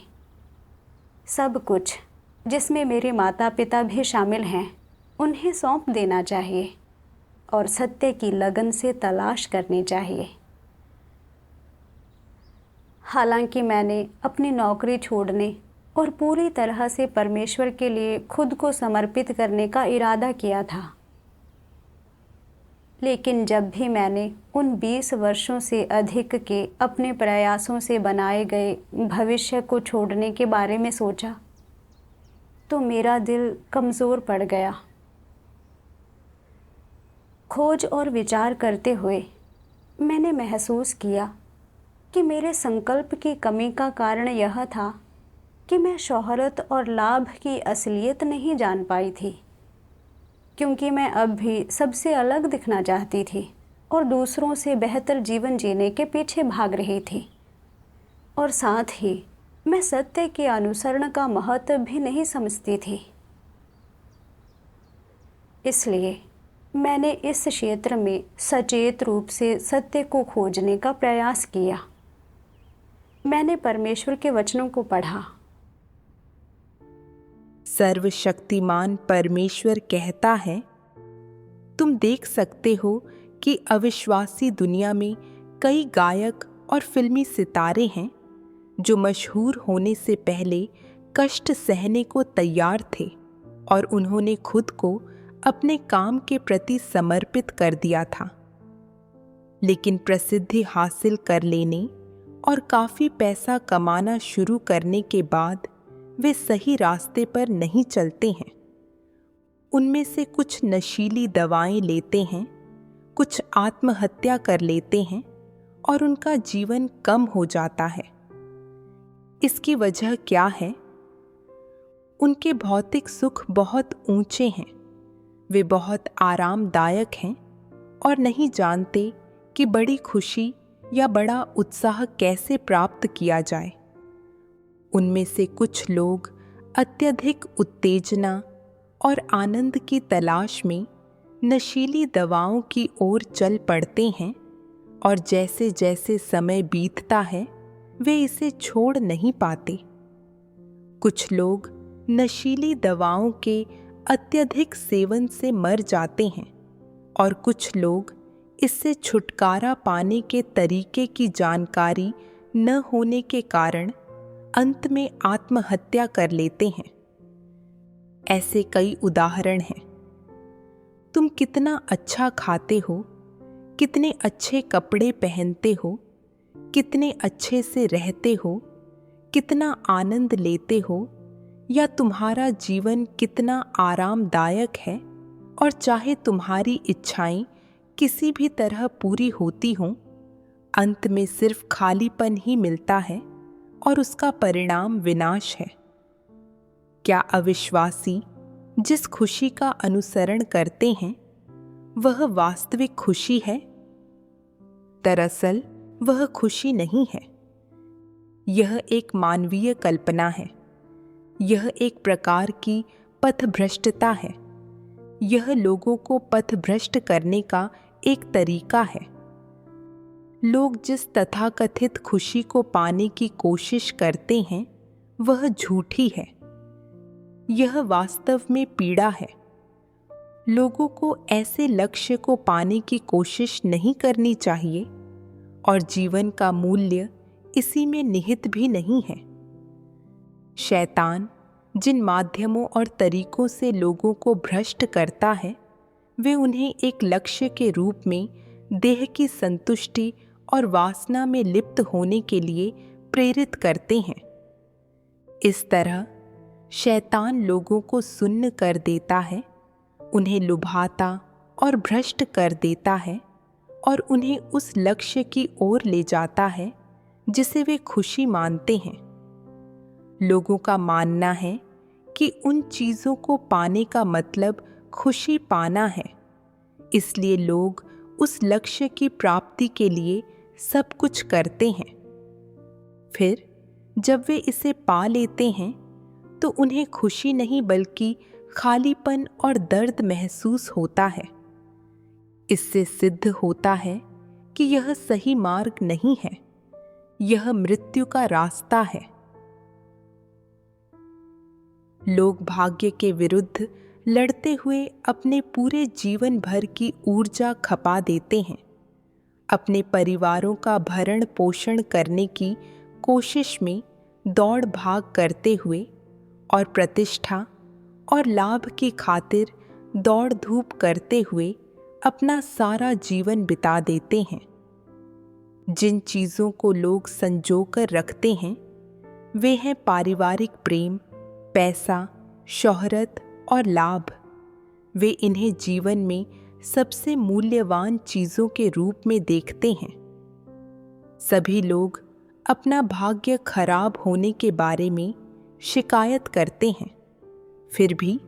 सब कुछ, जिसमें मेरे माता पिता भी शामिल हैं, उन्हें सौंप देना चाहिए और सत्य की लगन से तलाश करनी चाहिए। हालांकि मैंने अपनी नौकरी छोड़ने और पूरी तरह से परमेश्वर के लिए खुद को समर्पित करने का इरादा किया था, लेकिन जब भी मैंने उन 20 वर्षों से अधिक के अपने प्रयासों से बनाए गए भविष्य को छोड़ने के बारे में सोचा, तो मेरा दिल कमज़ोर पड़ गया। खोज और विचार करते हुए मैंने महसूस किया कि मेरे संकल्प की कमी का कारण यह था कि मैं शोहरत और लाभ की असलियत नहीं जान पाई थी, क्योंकि मैं अब भी सबसे अलग दिखना चाहती थी और दूसरों से बेहतर जीवन जीने के पीछे भाग रही थी, और साथ ही मैं सत्य के अनुसरण का महत्व भी नहीं समझती थी। इसलिए मैंने इस क्षेत्र में सचेत रूप से सत्य को खोजने का प्रयास किया। मैंने परमेश्वर के वचनों को पढ़ा। सर्वशक्तिमान परमेश्वर कहता है, तुम देख सकते हो कि अविश्वासी दुनिया में कई गायक और फिल्मी सितारे हैं जो मशहूर होने से पहले कष्ट सहने को तैयार थे, और उन्होंने खुद को अपने काम के प्रति समर्पित कर दिया था। लेकिन प्रसिद्धि हासिल कर लेने और काफ़ी पैसा कमाना शुरू करने के बाद वे सही रास्ते पर नहीं चलते हैं। उनमें से कुछ नशीली दवाएं लेते हैं, कुछ आत्महत्या कर लेते हैं और उनका जीवन कम हो जाता है। इसकी वजह क्या है? उनके भौतिक सुख बहुत ऊंचे हैं, वे बहुत आरामदायक हैं और नहीं जानते कि बड़ी खुशी या बड़ा उत्साह कैसे प्राप्त किया जाए। उनमें से कुछ लोग अत्यधिक उत्तेजना और आनंद की तलाश में नशीली दवाओं की ओर चल पड़ते हैं और जैसे जैसे समय बीतता है वे इसे छोड़ नहीं पाते। कुछ लोग नशीली दवाओं के अत्यधिक सेवन से मर जाते हैं और कुछ लोग इससे छुटकारा पाने के तरीके की जानकारी न होने के कारण अंत में आत्महत्या कर लेते हैं। ऐसे कई उदाहरण हैं। तुम कितना अच्छा खाते हो, कितने अच्छे कपड़े पहनते हो, कितने अच्छे से रहते हो, कितना आनंद लेते हो, या तुम्हारा जीवन कितना आरामदायक है, और चाहे तुम्हारी इच्छाएं किसी भी तरह पूरी होती हों, अंत में सिर्फ खालीपन ही मिलता है और उसका परिणाम विनाश है। क्या अविश्वासी जिस खुशी का अनुसरण करते हैं वह वास्तविक खुशी है? दरअसल वह खुशी नहीं है। यह एक मानवीय कल्पना है। यह एक प्रकार की पथभ्रष्टता है। यह लोगों को पथभ्रष्ट करने का एक तरीका है। लोग जिस तथाकथित खुशी को पाने की कोशिश करते हैं वह झूठी है। यह वास्तव में पीड़ा है। लोगों को ऐसे लक्ष्य को पाने की कोशिश नहीं करनी चाहिए और जीवन का मूल्य इसी में निहित भी नहीं है। शैतान जिन माध्यमों और तरीकों से लोगों को भ्रष्ट करता है वे उन्हें एक लक्ष्य के रूप में देह की संतुष्टि और वासना में लिप्त होने के लिए प्रेरित करते हैं। इस तरह शैतान लोगों को सुन्न कर देता है, उन्हें लुभाता और भ्रष्ट कर देता है और उन्हें उस लक्ष्य की ओर ले जाता है जिसे वे खुशी मानते हैं। लोगों का मानना है कि उन चीज़ों को पाने का मतलब खुशी पाना है, इसलिए लोग उस लक्ष्य की प्राप्ति के लिए सब कुछ करते हैं। फिर जब वे इसे पा लेते हैं तो उन्हें खुशी नहीं बल्कि खालीपन और दर्द महसूस होता है। इससे सिद्ध होता है कि यह सही मार्ग नहीं है, यह मृत्यु का रास्ता है। लोग भाग्य के विरुद्ध लड़ते हुए अपने पूरे जीवन भर की ऊर्जा खपा देते हैं। अपने परिवारों का भरण पोषण करने की कोशिश में दौड़ भाग करते हुए और प्रतिष्ठा और लाभ की खातिर दौड़ धूप करते हुए अपना सारा जीवन बिता देते हैं। जिन चीज़ों को लोग संजो कर रखते हैं वे हैं पारिवारिक प्रेम, पैसा, शोहरत और लाभ। वे इन्हें जीवन में सबसे मूल्यवान चीज़ों के रूप में देखते हैं। सभी लोग अपना भाग्य खराब होने के बारे में शिकायत करते हैं, फिर भी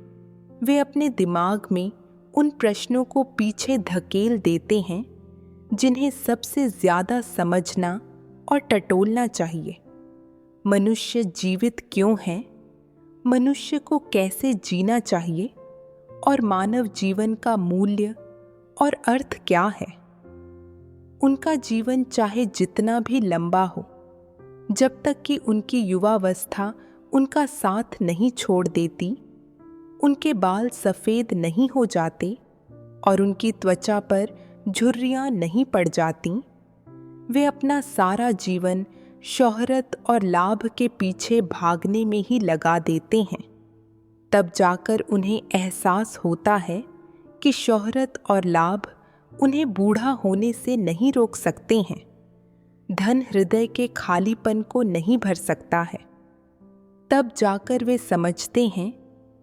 वे अपने दिमाग में उन प्रश्नों को पीछे धकेल देते हैं जिन्हें सबसे ज़्यादा समझना और टटोलना चाहिए। मनुष्य जीवित क्यों है? मनुष्य को कैसे जीना चाहिए? और मानव जीवन का मूल्य और अर्थ क्या है? उनका जीवन चाहे जितना भी लंबा हो, जब तक कि उनकी युवावस्था उनका साथ नहीं छोड़ देती, उनके बाल सफ़ेद नहीं हो जाते और उनकी त्वचा पर झुर्रियाँ नहीं पड़ जाती, वे अपना सारा जीवन शोहरत और लाभ के पीछे भागने में ही लगा देते हैं। तब जाकर उन्हें एहसास होता है कि शोहरत और लाभ उन्हें बूढ़ा होने से नहीं रोक सकते हैं। धन हृदय के खालीपन को नहीं भर सकता है। तब जाकर वे समझते हैं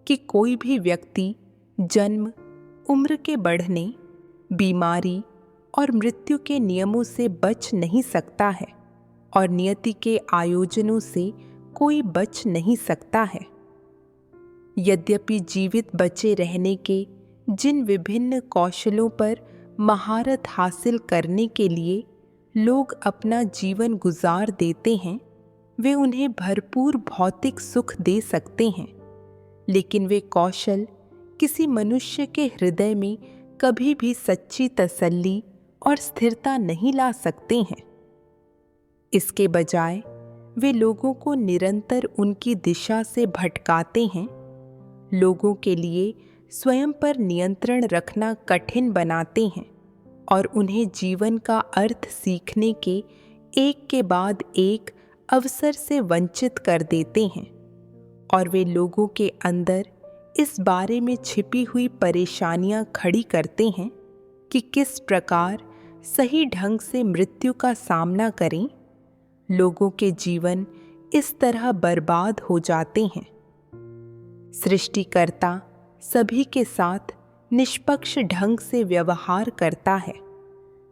कि कोई भी व्यक्ति जन्म, उम्र के बढ़ने, बीमारी और मृत्यु के नियमों से बच नहीं सकता है और नियति के आयोजनों से कोई बच नहीं सकता है। यद्यपि जीवित बचे रहने के जिन विभिन्न कौशलों पर महारत हासिल करने के लिए लोग अपना जीवन गुजार देते हैं, वे उन्हें भरपूर भौतिक सुख दे सकते हैं, लेकिन वे कौशल किसी मनुष्य के हृदय में कभी भी सच्ची तसल्ली और स्थिरता नहीं ला सकते हैं। इसके बजाय वे लोगों को निरंतर उनकी दिशा से भटकाते हैं, लोगों के लिए स्वयं पर नियंत्रण रखना कठिन बनाते हैं और उन्हें जीवन का अर्थ सीखने के एक के बाद एक अवसर से वंचित कर देते हैं और वे लोगों के अंदर इस बारे में छिपी हुई परेशानियां खड़ी करते हैं कि किस प्रकार सही ढंग से मृत्यु का सामना करें। लोगों के जीवन इस तरह बर्बाद हो जाते हैं। सृष्टिकर्ता सभी के साथ निष्पक्ष ढंग से व्यवहार करता है,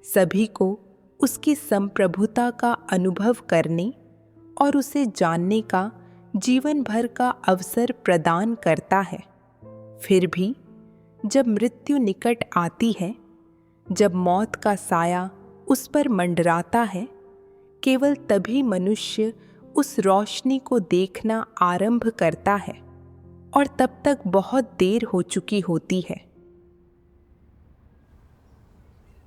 सभी को उसकी संप्रभुता का अनुभव करने और उसे जानने का जीवन भर का अवसर प्रदान करता है। फिर भी जब मृत्यु निकट आती है, जब मौत का साया उस पर मंडराता है, केवल तभी मनुष्य उस रोशनी को देखना आरंभ करता है और तब तक बहुत देर हो चुकी होती है।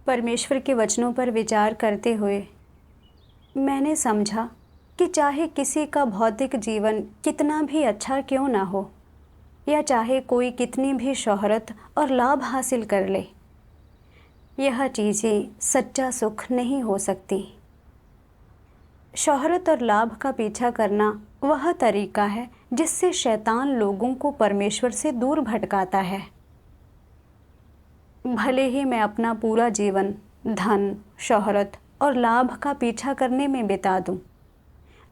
परमेश्वर के वचनों पर विचार करते हुए मैंने समझा कि चाहे किसी का भौतिक जीवन कितना भी अच्छा क्यों ना हो, या चाहे कोई कितनी भी शोहरत और लाभ हासिल कर ले, यह चीज़ें सच्चा सुख नहीं हो सकती। शोहरत और लाभ का पीछा करना वह तरीका है जिससे शैतान लोगों को परमेश्वर से दूर भटकाता है। भले ही मैं अपना पूरा जीवन धन, शोहरत और लाभ का पीछा करने में बिता दूं,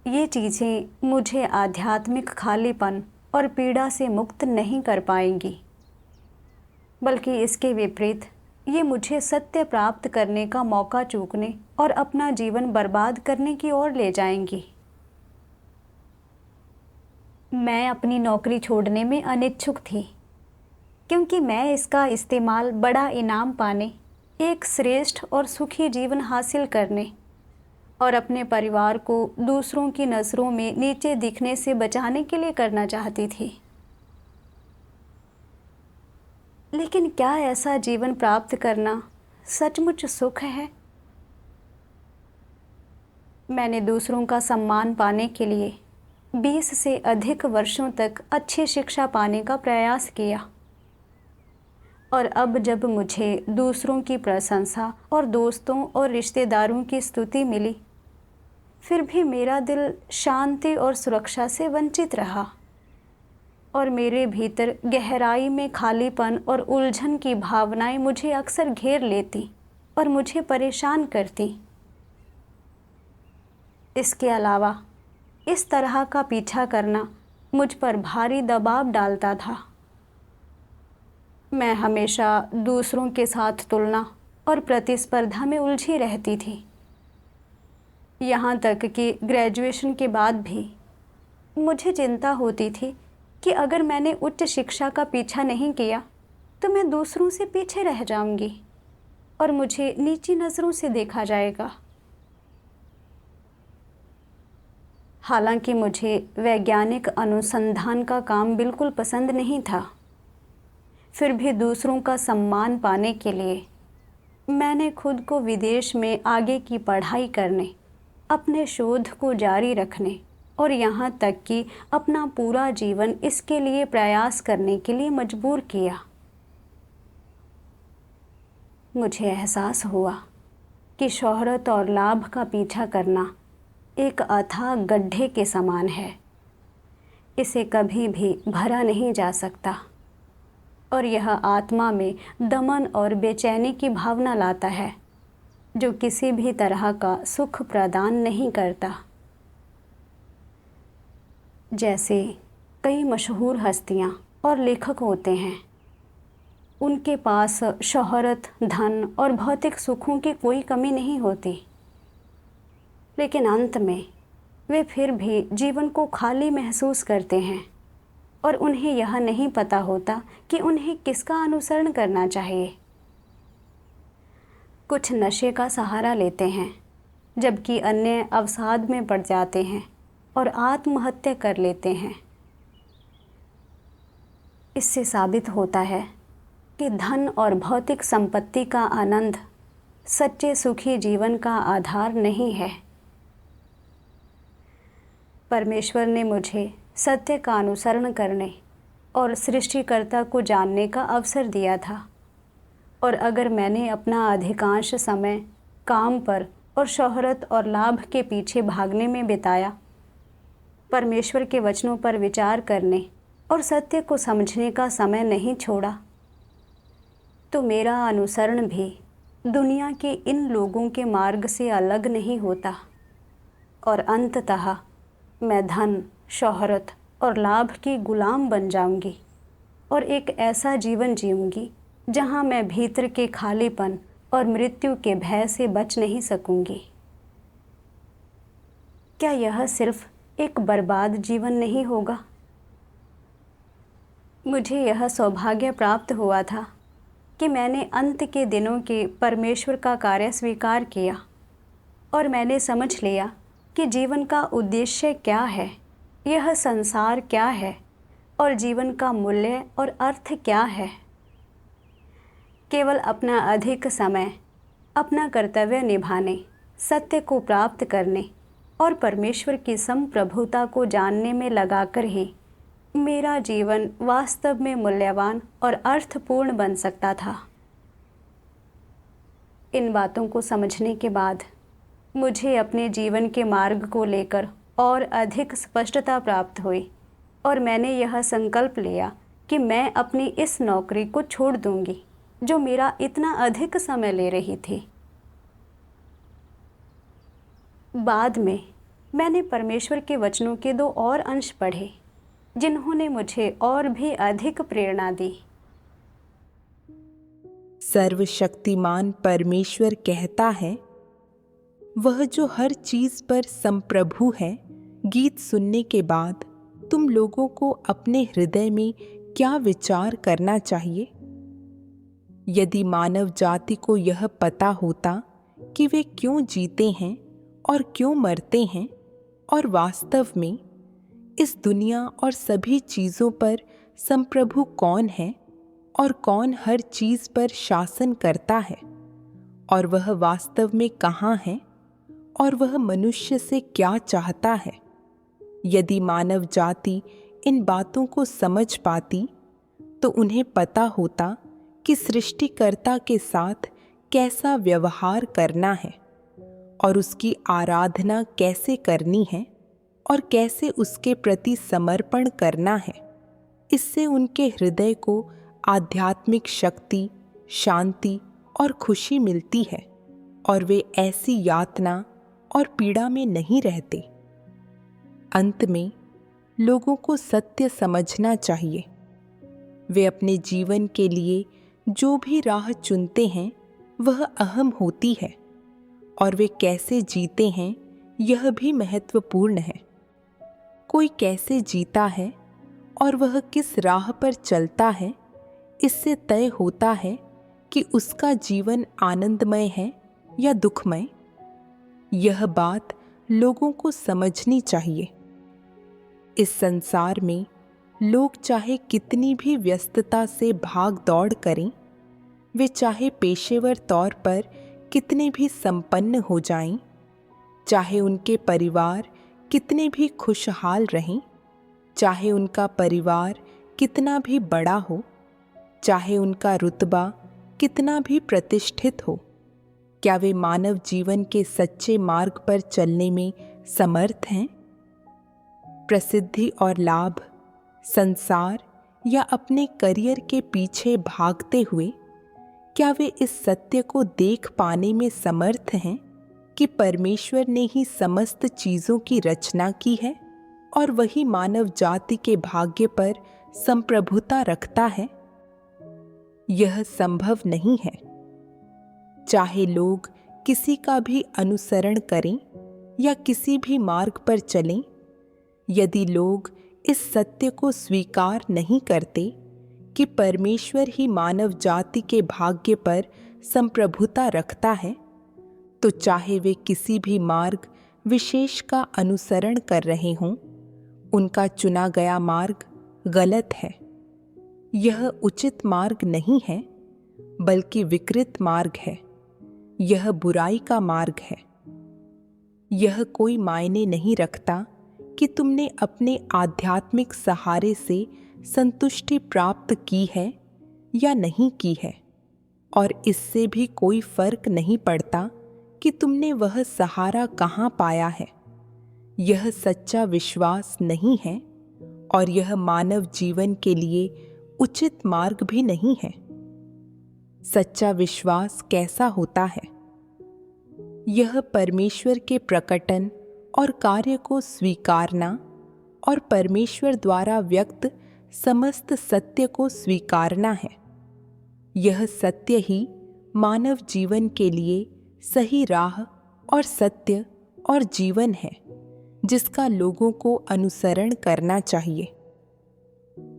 ये चीज़ें मुझे आध्यात्मिक खालीपन और पीड़ा से मुक्त नहीं कर पाएंगी, बल्कि इसके विपरीत ये मुझे सत्य प्राप्त करने का मौका चूकने और अपना जीवन बर्बाद करने की ओर ले जाएंगी। मैं अपनी नौकरी छोड़ने में अनिच्छुक थी, क्योंकि मैं इसका इस्तेमाल बड़ा इनाम पाने, एक श्रेष्ठ और सुखी जीवन हासिल करने और अपने परिवार को दूसरों की नज़रों में नीचे दिखने से बचाने के लिए करना चाहती थी। लेकिन क्या ऐसा जीवन प्राप्त करना सचमुच सुख है? मैंने दूसरों का सम्मान पाने के लिए 20 से अधिक वर्षों तक अच्छी शिक्षा पाने का प्रयास किया, और अब जब मुझे दूसरों की प्रशंसा और दोस्तों और रिश्तेदारों की स्तुति मिली, फिर भी मेरा दिल शांति और सुरक्षा से वंचित रहा और मेरे भीतर गहराई में खालीपन और उलझन की भावनाएं मुझे अक्सर घेर लेती और मुझे परेशान करती। इसके अलावा इस तरह का पीछा करना मुझ पर भारी दबाव डालता था। मैं हमेशा दूसरों के साथ तुलना और प्रतिस्पर्धा में उलझी रहती थी। यहाँ तक कि ग्रेजुएशन के बाद भी मुझे चिंता होती थी कि अगर मैंने उच्च शिक्षा का पीछा नहीं किया तो मैं दूसरों से पीछे रह जाऊंगी और मुझे नीची नज़रों से देखा जाएगा। हालांकि मुझे वैज्ञानिक अनुसंधान का काम बिल्कुल पसंद नहीं था, फिर भी दूसरों का सम्मान पाने के लिए मैंने खुद को विदेश में आगे की पढ़ाई करने, अपने शोध को जारी रखने और यहाँ तक कि अपना पूरा जीवन इसके लिए प्रयास करने के लिए मजबूर किया। मुझे एहसास हुआ कि शोहरत और लाभ का पीछा करना एक अथाह गड्ढे के समान है। इसे कभी भी भरा नहीं जा सकता और यह आत्मा में दमन और बेचैनी की भावना लाता है, जो किसी भी तरह का सुख प्रदान नहीं करता। जैसे कई मशहूर हस्तियाँ और लेखक होते हैं, उनके पास शोहरत, धन और भौतिक सुखों की कोई कमी नहीं होती, लेकिन अंत में वे फिर भी जीवन को खाली महसूस करते हैं और उन्हें यह नहीं पता होता कि उन्हें किसका अनुसरण करना चाहिए। कुछ नशे का सहारा लेते हैं, जबकि अन्य अवसाद में पड़ जाते हैं और आत्महत्या कर लेते हैं। इससे साबित होता है कि धन और भौतिक संपत्ति का आनंद सच्चे सुखी जीवन का आधार नहीं है। परमेश्वर ने मुझे सत्य का अनुसरण करने और सृष्टिकर्ता को जानने का अवसर दिया था, और अगर मैंने अपना अधिकांश समय काम पर और शोहरत और लाभ के पीछे भागने में बिताया, परमेश्वर के वचनों पर विचार करने और सत्य को समझने का समय नहीं छोड़ा, तो मेरा अनुसरण भी दुनिया के इन लोगों के मार्ग से अलग नहीं होता, और अंततः मैं धन, शोहरत और लाभ की गुलाम बन जाऊंगी और एक ऐसा जीवन जीऊंगी जहां मैं भीतर के खालीपन और मृत्यु के भय से बच नहीं सकूंगी। क्या यह सिर्फ एक बर्बाद जीवन नहीं होगा? मुझे यह सौभाग्य प्राप्त हुआ था कि मैंने अंत के दिनों के परमेश्वर का कार्य स्वीकार किया, और मैंने समझ लिया कि जीवन का उद्देश्य क्या है, यह संसार क्या है और जीवन का मूल्य और अर्थ क्या है। केवल अपना अधिक समय अपना कर्तव्य निभाने, सत्य को प्राप्त करने और परमेश्वर की संप्रभुता को जानने में लगाकर ही मेरा जीवन वास्तव में मूल्यवान और अर्थपूर्ण बन सकता था। इन बातों को समझने के बाद मुझे अपने जीवन के मार्ग को लेकर और अधिक स्पष्टता प्राप्त हुई, और मैंने यह संकल्प लिया कि मैं अपनी इस नौकरी को छोड़ दूंगी जो मेरा इतना अधिक समय ले रही थी। बाद में मैंने परमेश्वर के वचनों के 2 और अंश पढ़े, जिन्होंने मुझे और भी अधिक प्रेरणा दी। सर्वशक्तिमान परमेश्वर कहता है, वह जो हर चीज पर संप्रभु है, गीत सुनने के बाद तुम लोगों को अपने हृदय में क्या विचार करना चाहिए? यदि मानव जाति को यह पता होता कि वे क्यों जीते हैं और क्यों मरते हैं, और वास्तव में इस दुनिया और सभी चीज़ों पर संप्रभु कौन है और कौन हर चीज़ पर शासन करता है, और वह वास्तव में कहाँ है और वह मनुष्य से क्या चाहता है, यदि मानव जाति इन बातों को समझ पाती तो उन्हें पता होता कि सृष्टिकर्ता के साथ कैसा व्यवहार करना है और उसकी आराधना कैसे करनी है और कैसे उसके प्रति समर्पण करना है। इससे उनके हृदय को आध्यात्मिक शक्ति, शांति और खुशी मिलती है, और वे ऐसी यातना और पीड़ा में नहीं रहते। अंत में लोगों को सत्य समझना चाहिए। वे अपने जीवन के लिए जो भी राह चुनते हैं वह अहम होती है, और वे कैसे जीते हैं यह भी महत्वपूर्ण है। कोई कैसे जीता है और वह किस राह पर चलता है, इससे तय होता है कि उसका जीवन आनंदमय है या दुखमय। यह बात लोगों को समझनी चाहिए। इस संसार में लोग चाहे कितनी भी व्यस्तता से भाग दौड़ करें, वे चाहे पेशेवर तौर पर कितने भी संपन्न हो जाएं, चाहे उनके परिवार कितने भी खुशहाल रहें, चाहे उनका परिवार कितना भी बड़ा हो, चाहे उनका रुतबा कितना भी प्रतिष्ठित हो, क्या वे मानव जीवन के सच्चे मार्ग पर चलने में समर्थ हैं? प्रसिद्धि और लाभ, संसार या अपने करियर के पीछे भागते हुए क्या वे इस सत्य को देख पाने में समर्थ हैं कि परमेश्वर ने ही समस्त चीज़ों की रचना की है और वही मानव जाति के भाग्य पर संप्रभुता रखता है? यह संभव नहीं है। चाहे लोग किसी का भी अनुसरण करें या किसी भी मार्ग पर चलें, यदि लोग इस सत्य को स्वीकार नहीं करते कि परमेश्वर ही मानव जाति के भाग्य पर संप्रभुता रखता है, तो चाहे वे किसी भी मार्ग विशेष का अनुसरण कर रहे हों, उनका चुना गया मार्ग गलत है। यह उचित मार्ग नहीं है, बल्कि विकृत मार्ग है। यह बुराई का मार्ग है। यह कोई मायने नहीं रखता कि तुमने अपने आध्यात्मिक सहारे से संतुष्टि प्राप्त की है या नहीं की है, और इससे भी कोई फर्क नहीं पड़ता कि तुमने वह सहारा कहाँ पाया है। यह सच्चा विश्वास नहीं है, और यह मानव जीवन के लिए उचित मार्ग भी नहीं है। सच्चा विश्वास कैसा होता है? यह परमेश्वर के प्रकटन और कार्य को स्वीकारना और परमेश्वर द्वारा व्यक्त समस्त सत्य को स्वीकारना है। यह सत्य ही मानव जीवन के लिए सही राह और सत्य और जीवन है, जिसका लोगों को अनुसरण करना चाहिए।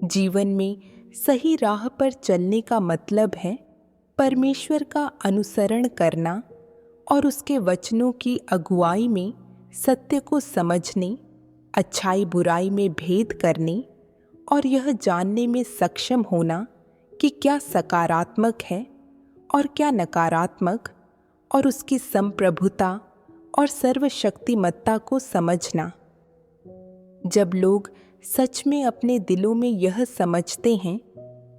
जीवन में सही राह पर चलने का मतलब है परमेश्वर का अनुसरण करना और उसके वचनों की अगुवाई में सत्य को समझने, अच्छाई बुराई में भेद करने और यह जानने में सक्षम होना कि क्या सकारात्मक है और क्या नकारात्मक, और उसकी संप्रभुता और सर्वशक्तिमत्ता को समझना। जब लोग सच में अपने दिलों में यह समझते हैं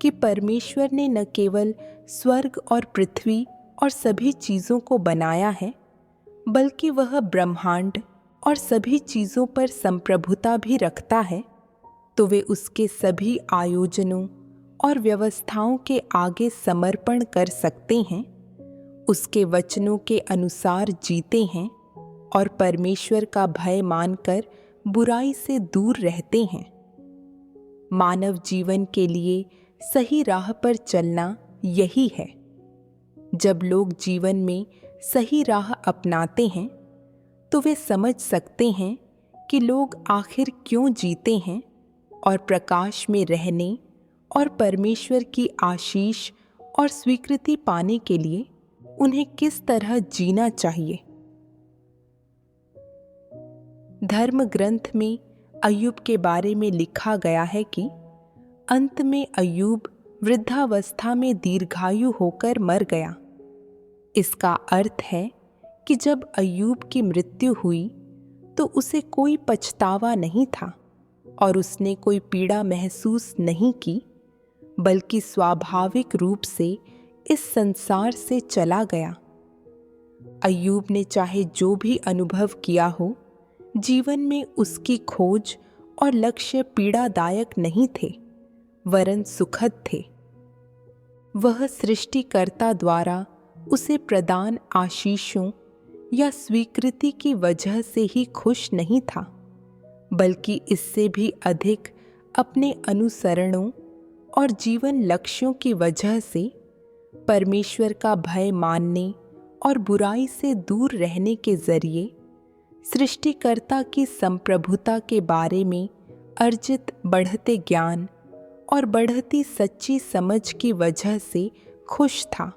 कि परमेश्वर ने न केवल स्वर्ग और पृथ्वी और सभी चीज़ों को बनाया है, बल्कि वह ब्रह्मांड और सभी चीज़ों पर संप्रभुता भी रखता है, तो वे उसके सभी आयोजनों और व्यवस्थाओं के आगे समर्पण कर सकते हैं, उसके वचनों के अनुसार जीते हैं और परमेश्वर का भय मानकर बुराई से दूर रहते हैं। मानव जीवन के लिए सही राह पर चलना यही है। जब लोग जीवन में सही राह अपनाते हैं, तो वे समझ सकते हैं कि लोग आखिर क्यों जीते हैं और प्रकाश में रहने और परमेश्वर की आशीष और स्वीकृति पाने के लिए उन्हें किस तरह जीना चाहिए। धर्म ग्रंथ में अय्यूब के बारे में लिखा गया है कि अंत में अय्यूब वृद्धावस्था में दीर्घायु होकर मर गया। इसका अर्थ है कि जब अय्यूब की मृत्यु हुई तो उसे कोई पछतावा नहीं था और उसने कोई पीड़ा महसूस नहीं की, बल्कि स्वाभाविक रूप से इस संसार से चला गया। अय्यूब ने चाहे जो भी अनुभव किया हो, जीवन में उसकी खोज और लक्ष्य पीड़ादायक नहीं थे, वरन सुखद थे। वह सृष्टिकर्ता द्वारा उसे प्रदान आशीषों या स्वीकृति की वजह से ही खुश नहीं था, बल्कि इससे भी अधिक अपने अनुसरणों और जीवन लक्ष्यों की वजह से परमेश्वर का भय मानने और बुराई से दूर रहने के जरिए सृष्टिकर्ता की संप्रभुता के बारे में अर्जित बढ़ते ज्ञान और बढ़ती सच्ची समझ की वजह से खुश था।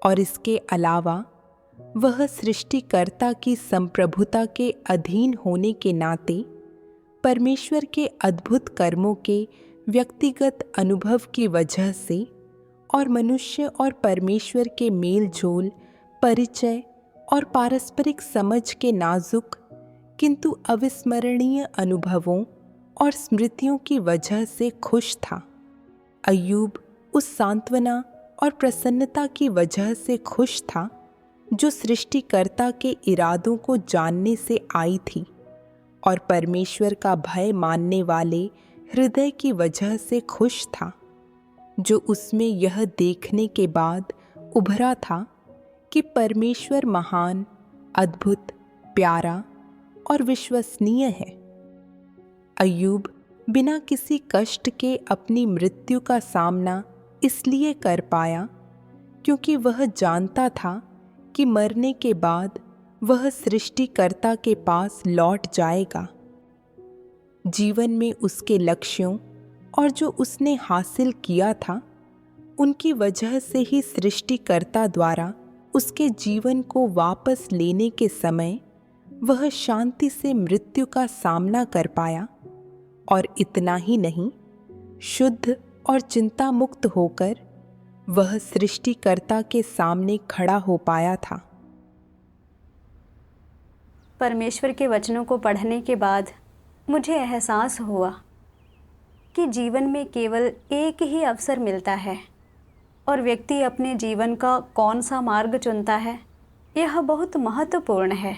और इसके अलावा वह सृष्टिकर्ता की संप्रभुता के अधीन होने के नाते परमेश्वर के अद्भुत कर्मों के व्यक्तिगत अनुभव की वजह से और मनुष्य और परमेश्वर के मेल जोल, परिचय और पारस्परिक समझ के नाजुक किंतु अविस्मरणीय अनुभवों और स्मृतियों की वजह से खुश था। अय्यूब उस सांत्वना और प्रसन्नता की वजह से खुश था जो सृष्टिकर्ता के इरादों को जानने से आई थी और परमेश्वर का भय मानने वाले हृदय की वजह से खुश था, जो उसमें यह देखने के बाद उभरा था कि परमेश्वर महान, अद्भुत, प्यारा और विश्वसनीय है। अय्यूब बिना किसी कष्ट के अपनी मृत्यु का सामना इसलिए कर पाया क्योंकि वह जानता था कि मरने के बाद वह सृष्टिकर्ता के पास लौट जाएगा। जीवन में उसके लक्ष्यों और जो उसने हासिल किया था उनकी वजह से ही सृष्टिकर्ता द्वारा उसके जीवन को वापस लेने के समय वह शांति से मृत्यु का सामना कर पाया और इतना ही नहीं, शुद्ध और चिंता मुक्त होकर वह सृष्टिकर्ता के सामने खड़ा हो पाया था। परमेश्वर के वचनों को पढ़ने के बाद मुझे एहसास हुआ कि जीवन में केवल एक ही अवसर मिलता है और व्यक्ति अपने जीवन का कौन सा मार्ग चुनता है यह बहुत महत्वपूर्ण है,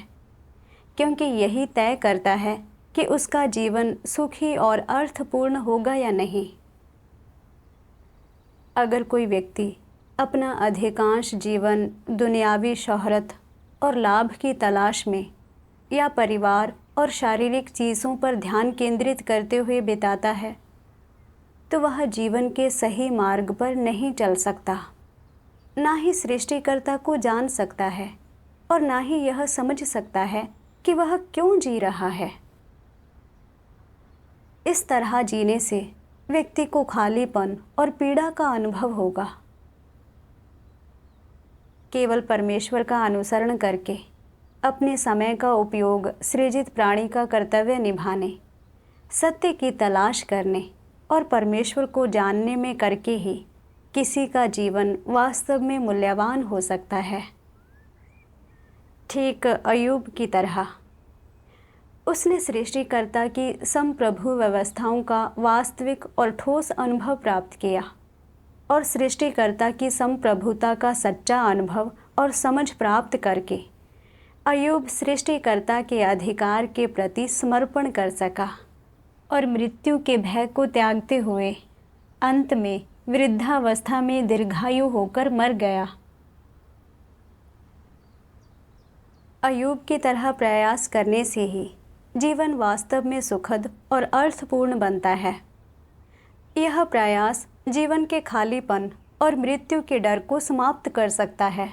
क्योंकि यही तय करता है कि उसका जीवन सुखी और अर्थपूर्ण होगा या नहीं। अगर कोई व्यक्ति अपना अधिकांश जीवन दुनियावी शोहरत और लाभ की तलाश में या परिवार और शारीरिक चीज़ों पर ध्यान केंद्रित करते हुए बिताता है तो वह जीवन के सही मार्ग पर नहीं चल सकता, ना ही सृष्टिकर्ता को जान सकता है और ना ही यह समझ सकता है कि वह क्यों जी रहा है। इस तरह जीने से व्यक्ति को खालीपन और पीड़ा का अनुभव होगा। केवल परमेश्वर का अनुसरण करके अपने समय का उपयोग सृजित प्राणी का कर्तव्य निभाने, सत्य की तलाश करने और परमेश्वर को जानने में करके ही किसी का जीवन वास्तव में मूल्यवान हो सकता है। ठीक अय्यूब की तरह उसने सृष्टिकर्ता की संप्रभु व्यवस्थाओं का वास्तविक और ठोस अनुभव प्राप्त किया और सृष्टिकर्ता की संप्रभुता का सच्चा अनुभव और समझ प्राप्त करके अय्यूब सृष्टिकर्ता के अधिकार के प्रति समर्पण कर सका और मृत्यु के भय को त्यागते हुए अंत में वृद्धावस्था में दीर्घायु होकर मर गया। अय्यूब की तरह प्रयास करने से ही जीवन वास्तव में सुखद और अर्थपूर्ण बनता है। यह प्रयास जीवन के खालीपन और मृत्यु के डर को समाप्त कर सकता है।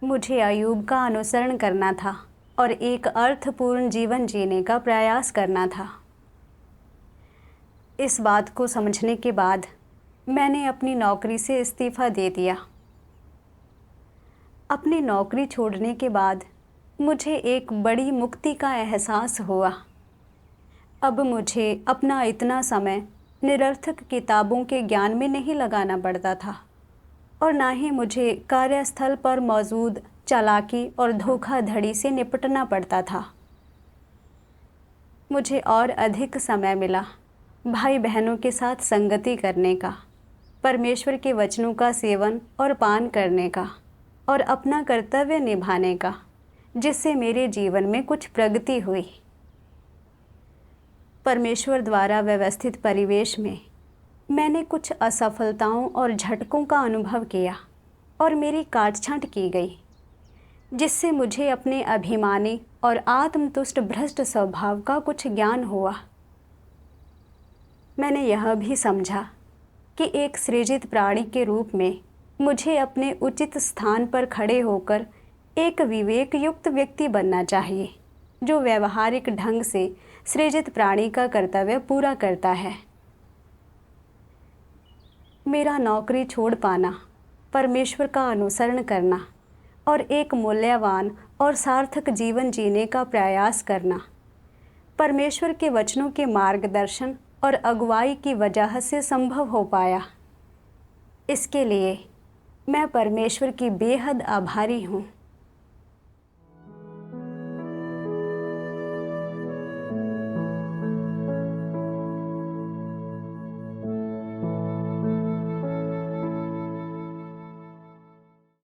मुझे अय्यूब का अनुसरण करना था और एक अर्थपूर्ण जीवन जीने का प्रयास करना था। इस बात को समझने के बाद मैंने अपनी नौकरी से इस्तीफ़ा दे दिया। अपनी नौकरी छोड़ने के बाद मुझे एक बड़ी मुक्ति का एहसास हुआ। अब मुझे अपना इतना समय निरर्थक किताबों के ज्ञान में नहीं लगाना पड़ता था और ना ही मुझे कार्यस्थल पर मौजूद चालाकी और धोखाधड़ी से निपटना पड़ता था। मुझे और अधिक समय मिला भाई बहनों के साथ संगति करने का, परमेश्वर के वचनों का सेवन और पान करने का और अपना कर्तव्य निभाने का, जिससे मेरे जीवन में कुछ प्रगति हुई। परमेश्वर द्वारा व्यवस्थित परिवेश में मैंने कुछ असफलताओं और झटकों का अनुभव किया और मेरी काट-छाँट की गई, जिससे मुझे अपने अभिमानी और आत्मतुष्ट भ्रष्ट स्वभाव का कुछ ज्ञान हुआ। मैंने यह भी समझा कि एक सृजित प्राणी के रूप में मुझे अपने उचित स्थान पर खड़े होकर एक विवेक युक्त व्यक्ति बनना चाहिए, जो व्यवहारिक ढंग से सृजित प्राणी का कर्तव्य पूरा करता है। मेरा नौकरी छोड़ पाना, परमेश्वर का अनुसरण करना और एक मूल्यवान और सार्थक जीवन जीने का प्रयास करना परमेश्वर के वचनों के मार्गदर्शन और अगुवाई की वजह से संभव हो पाया। इसके लिए मैं परमेश्वर की बेहद आभारी हूँ।